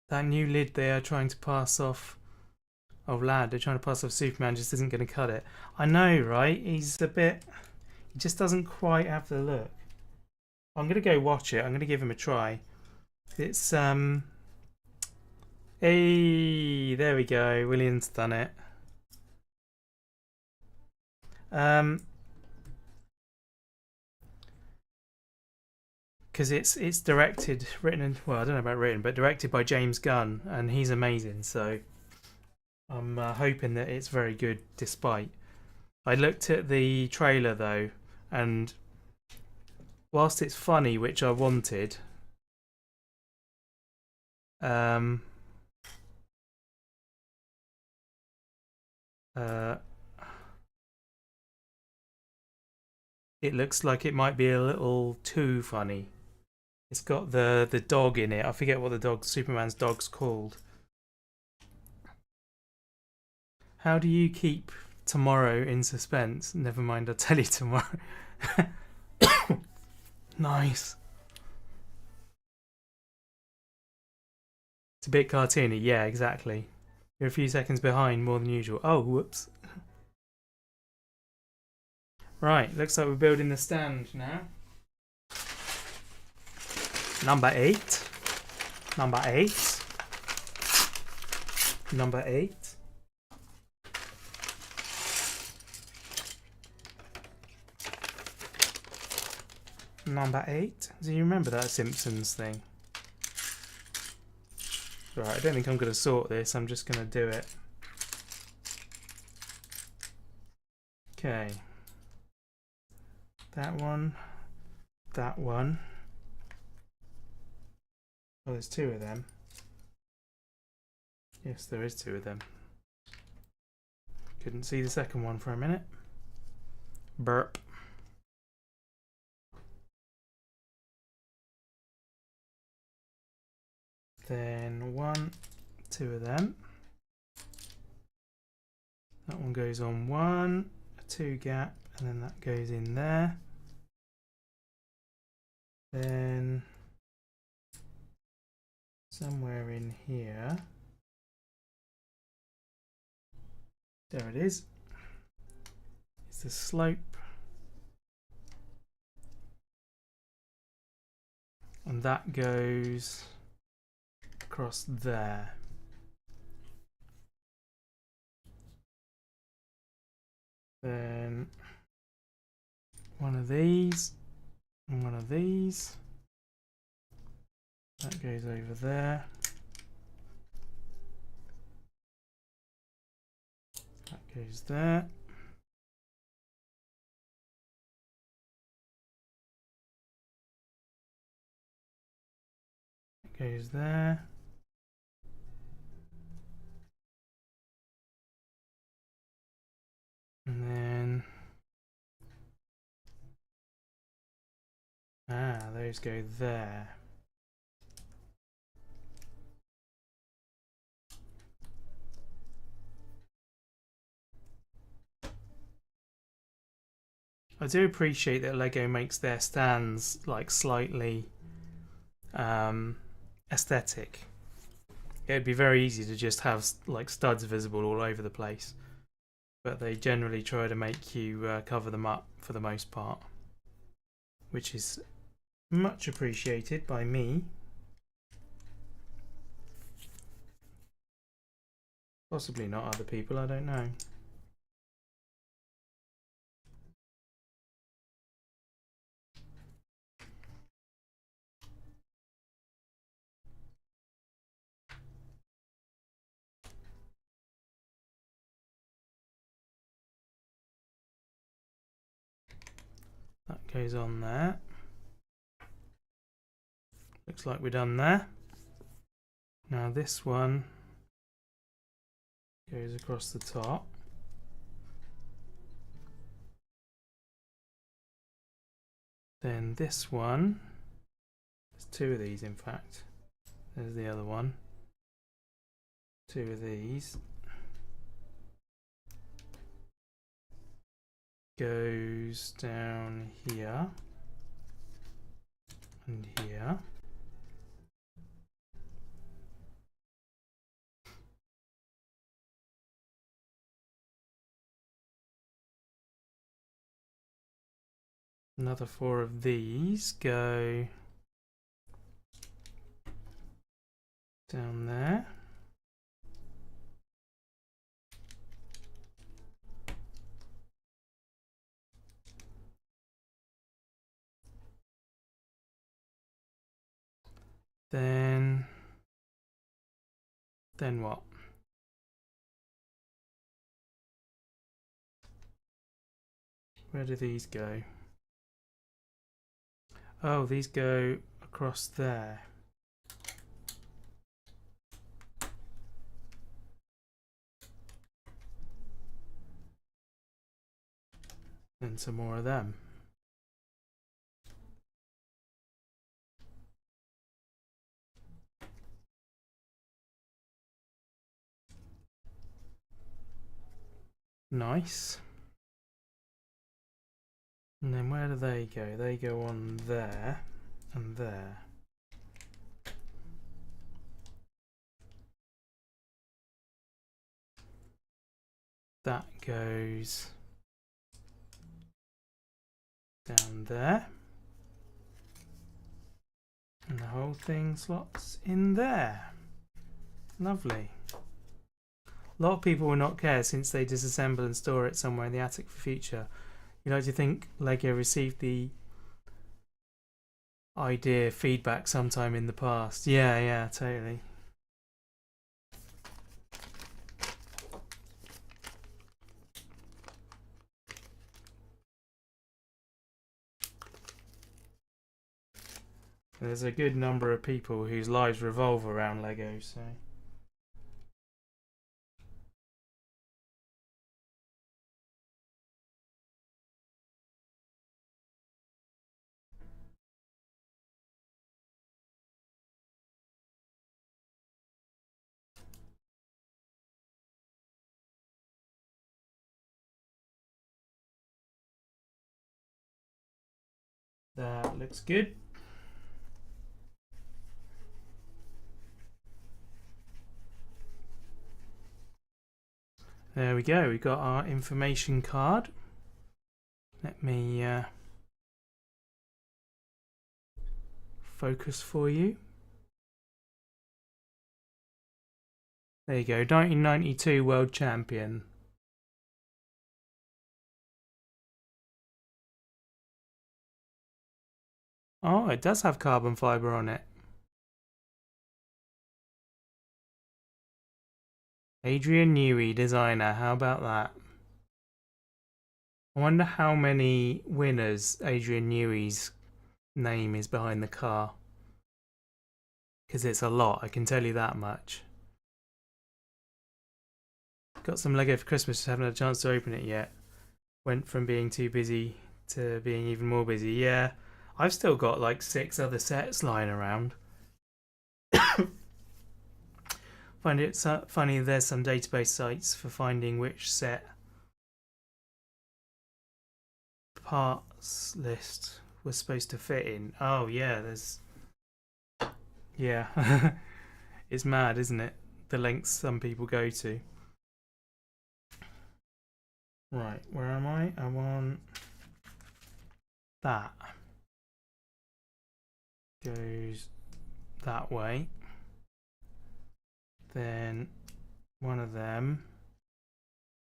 Speaker 1: That new lid they are trying to pass off. Oh, lad, they're trying to pass off Superman, just isn't going to cut it. I know, right? He's a bit... He just doesn't quite have the look. I'm going to go watch it. I'm going to give him a try. It's, Hey, there we go. William's done it. Because it's directed, written, well, I don't know about written, but directed by James Gunn, and he's amazing. So I'm hoping that it's very good. Despite, I looked at the trailer though, and whilst it's funny, which I wanted, it looks like it might be a little too funny. It's got the dog in it. I forget what the dog, Superman's dog's called. How do you keep tomorrow in suspense? Never mind, I'll tell you tomorrow. Nice. It's a bit cartoony, yeah, exactly. You're a few seconds behind more than usual. Oh, whoops. Right, looks like we're building the stand now. Number 8. Number 8. Number 8. Number 8. Do you remember that Simpsons thing? Right, I don't think I'm going to sort this. I'm just going to do it. Okay. That one. That one. Oh, there's 2 of them. Yes, there is 2 of them. Couldn't see the second one for a minute. Burp. Then 1, 2 of them. That one goes on 1, a 2 gap, and then that goes in there. Then somewhere in here, there it is. It's the slope. And that goes across there. Then one of these and one of these. That goes over there. That goes there. That goes there. And then those go there. I do appreciate that Lego makes their stands like slightly aesthetic. It'd be very easy to just have like studs visible all over the place, but they generally try to make you cover them up for the most part, which is much appreciated by me. Possibly not other people, I don't know. That goes on there. Looks like we're done there. Now this one goes across the top. Then this one, there's 2 of these in fact. There's the other one. 2 of these. Goes down here and here. Another 4 of these go down there. Then what? Where do these go? Oh, these go across there. And some more of them. Nice. And then where do they go? They go on there and there. That goes down there. And the whole thing slots in there. Lovely. A lot of people will not care since they disassemble and store it somewhere in the attic for future. You like to think Lego received the idea, feedback sometime in the past. Yeah, yeah, totally. There's a good number of people whose lives revolve around Lego, so. That looks good. There we go, we got our information card. Let me focus for you. There you go, 1992 World Champion. Oh, it does have carbon fibre on it. Adrian Newey, designer, how about that? I wonder how many winners Adrian Newey's name is behind the car. Because it's a lot, I can tell you that much. Got some Lego for Christmas, just haven't had a chance to open it yet. Went from being too busy to being even more busy. Yeah, I've still got like 6 other sets lying around. Find it funny there's some database sites for finding which set parts list was supposed to fit in. Oh yeah, there's... Yeah. It's mad, isn't it? The lengths some people go to. Right, where am I? I'm on that. Goes that way. Then one of them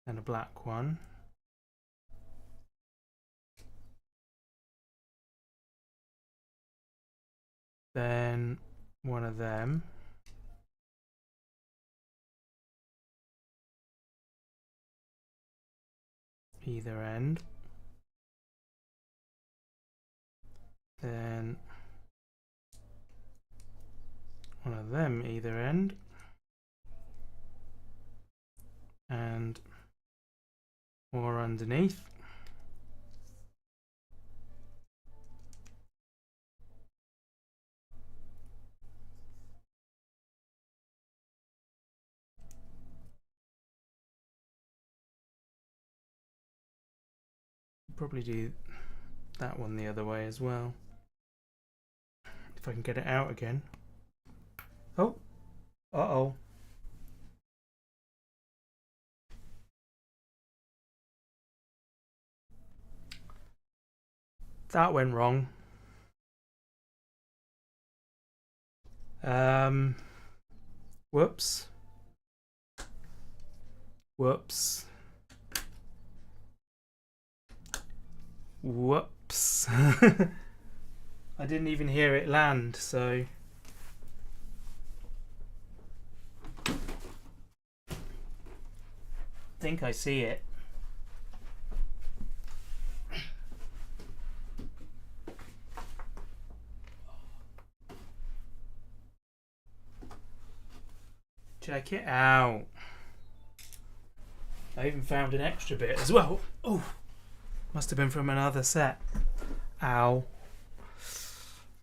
Speaker 1: and a black one. Then one of them. Either end. Then one of them either end. And more underneath. Probably do that one the other way as well. If I can get it out again. Oh, uh-oh. That went wrong. Whoops. Whoops. Whoops. I didn't even hear it land, so... I think I see it. Check it out. I even found an extra bit as well. Oh, must have been from another set. Ow.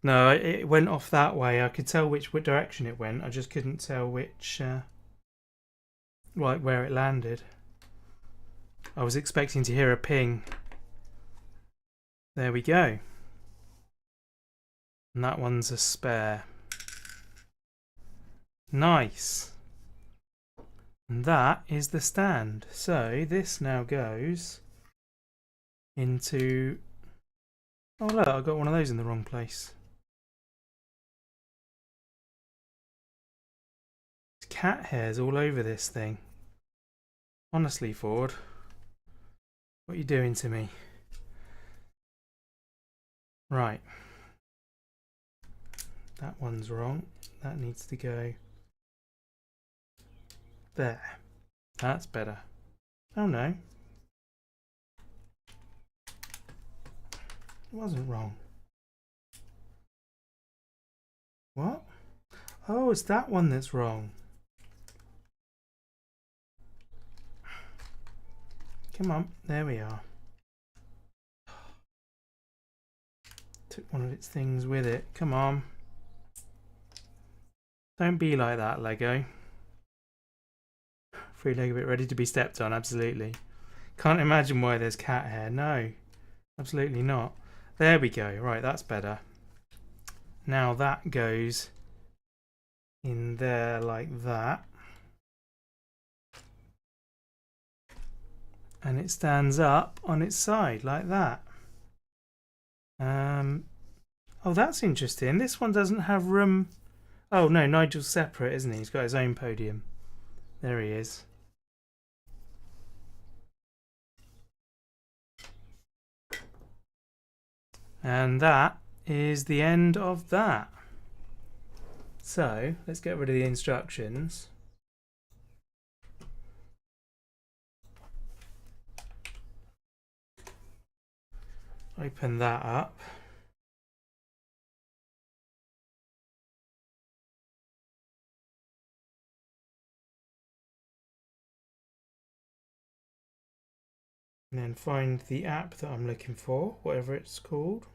Speaker 1: No, it went off that way. I could tell which direction it went. I just couldn't tell which, like where it landed. I was expecting to hear a ping. There we go. And that one's a spare. Nice. And that is the stand. So this now goes into... Oh look, I got one of those in the wrong place. There's cat hairs all over this thing. Honestly, Ford, what are you doing to me? Right. That one's wrong. That needs to go there. That's better. Oh no. It wasn't wrong. What? Oh, it's that one that's wrong. Come on, there we are. Took one of its things with it. Come on. Don't be like that, Lego. Free Lego bit ready to be stepped on, absolutely. Can't imagine why there's cat hair. No, absolutely not. There we go. Right, that's better. Now that goes in there like that. And it stands up on its side like that. Oh, that's interesting. This one doesn't have room. Oh no, Nigel's separate, isn't he? He's got his own podium. There he is. And that is the end of that. So let's get rid of the instructions. Open that up. And then find the app that I'm looking for, whatever it's called.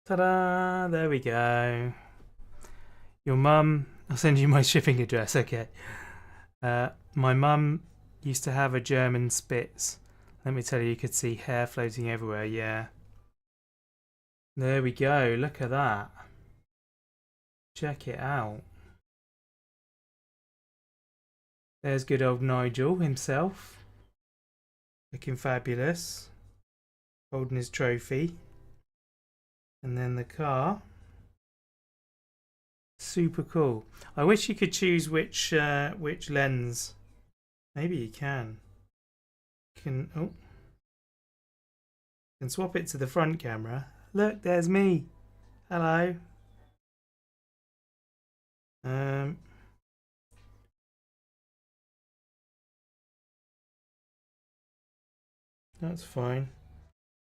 Speaker 1: Ta-da! There we go. Your mum, I'll send you my shipping address, okay. My mum used to have a German Spitz. Let me tell you, you could see hair floating everywhere, yeah. There we go, look at that. Check it out. There's good old Nigel himself. Looking fabulous. Holding his trophy. And then the car. Super cool. I wish you could choose which lens. Maybe you can. Can swap it to the front camera. Look, there's me. Hello. That's fine.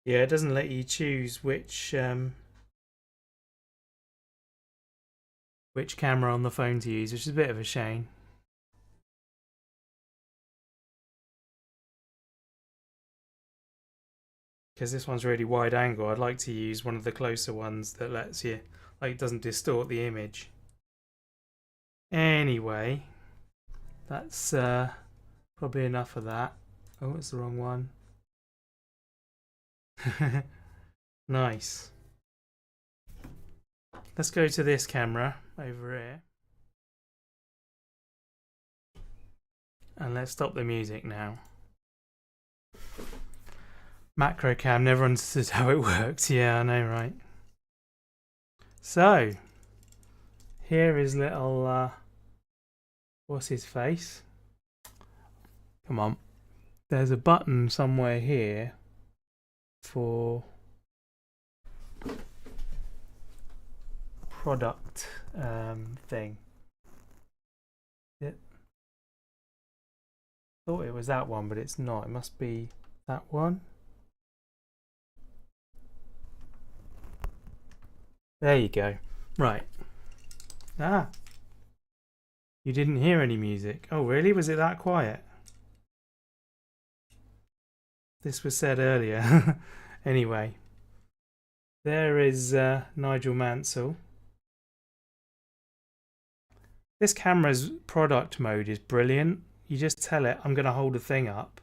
Speaker 1: Yeah, it doesn't let you choose which camera on the phone to use, which is a bit of a shame. Because this one's really wide angle, I'd like to use one of the closer ones that lets you, like, doesn't distort the image. Anyway, that's probably enough of that. Oh, it's the wrong one. Nice. Let's go to this camera over here. And let's stop the music now. Macro cam, never understood how it works. Yeah, I know, right? So, here is little, what's his face? Come on. There's a button somewhere here for product thing. Thought it was that one, but it's not. It must be that one. There you go. Right. Ah. You didn't hear any music. Oh, really? Was it that quiet? This was said earlier. Anyway. There is Nigel Mansell. This camera's product mode is brilliant. You just tell it, I'm going to hold a thing up.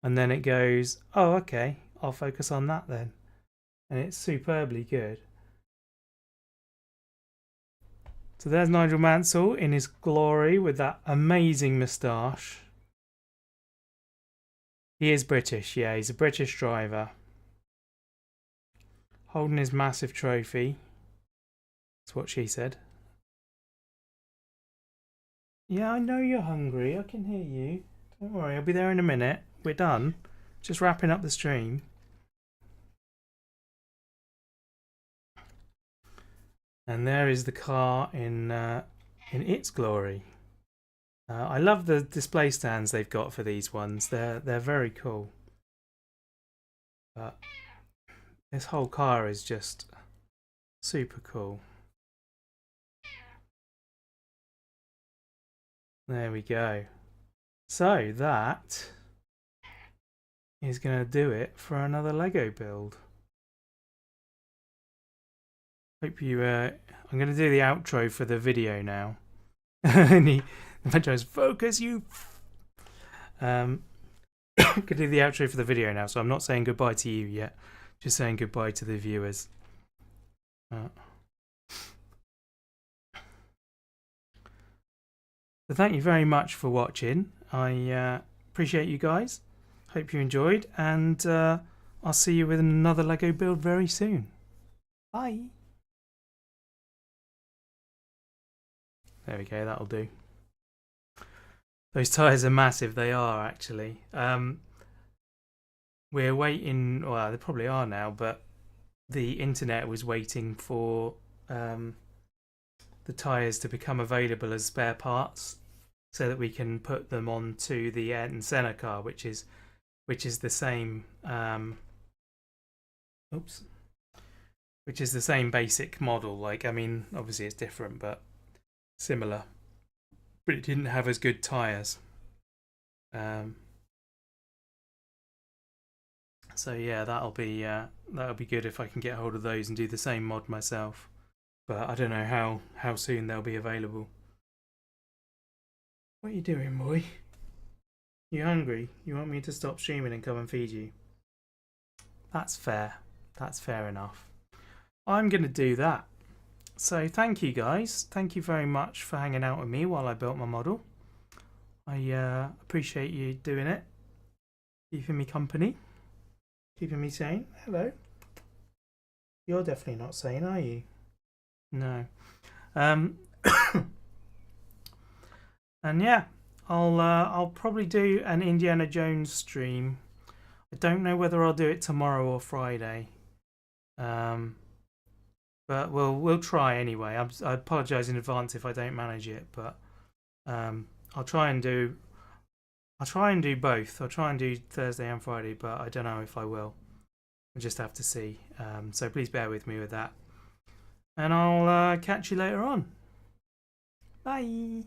Speaker 1: And then it goes, oh, okay, I'll focus on that then. And it's superbly good. So there's Nigel Mansell in his glory with that amazing moustache. He is British, yeah, he's a British driver. Holding his massive trophy. That's what she said. Yeah, I know you're hungry. I can hear you. Don't worry, I'll be there in a minute. We're done. Just wrapping up the stream. And there is the car in its glory. I love the display stands they've got for these ones. They're very cool. But this whole car is just super cool. There we go. So that is going to do it for another Lego build. Hope you. I'm going to do the outro for the video now. And the Adventurers, focus you. Going to do the outro for the video now, so I'm not saying goodbye to you yet. Just saying goodbye to the viewers. So thank you very much for watching. I appreciate you guys. Hope you enjoyed, and I'll see you with another Lego build very soon. Bye. There we go, that'll do. Those tyres are massive, they are actually. We're waiting, well, they probably are now, but the internet was waiting for the tyres to become available as spare parts so that we can put them onto the Ayrton Senna car, which is the same which is the same basic model. Like, I mean, obviously it's different, but similar. But it didn't have as good tyres. So yeah, that'll be good if I can get hold of those and do the same mod myself. But I don't know how soon they'll be available. What are you doing, boy? You hungry? You want me to stop streaming and come and feed you? That's fair. That's fair enough. I'm going to do that. So thank you guys. Thank you very much for hanging out with me while I built my model. I appreciate you doing it. Keeping me company. Keeping me sane. Hello. You're definitely not sane, are you? No. And yeah, I'll probably do an Indiana Jones stream. I don't know whether I'll do it tomorrow or Friday. But we'll try anyway. I apologise in advance if I don't manage it, but I'll try and do both. I'll try and do Thursday and Friday, but I don't know if I will. I'll just have to see. So please bear with me with that. And I'll catch you later on. Bye.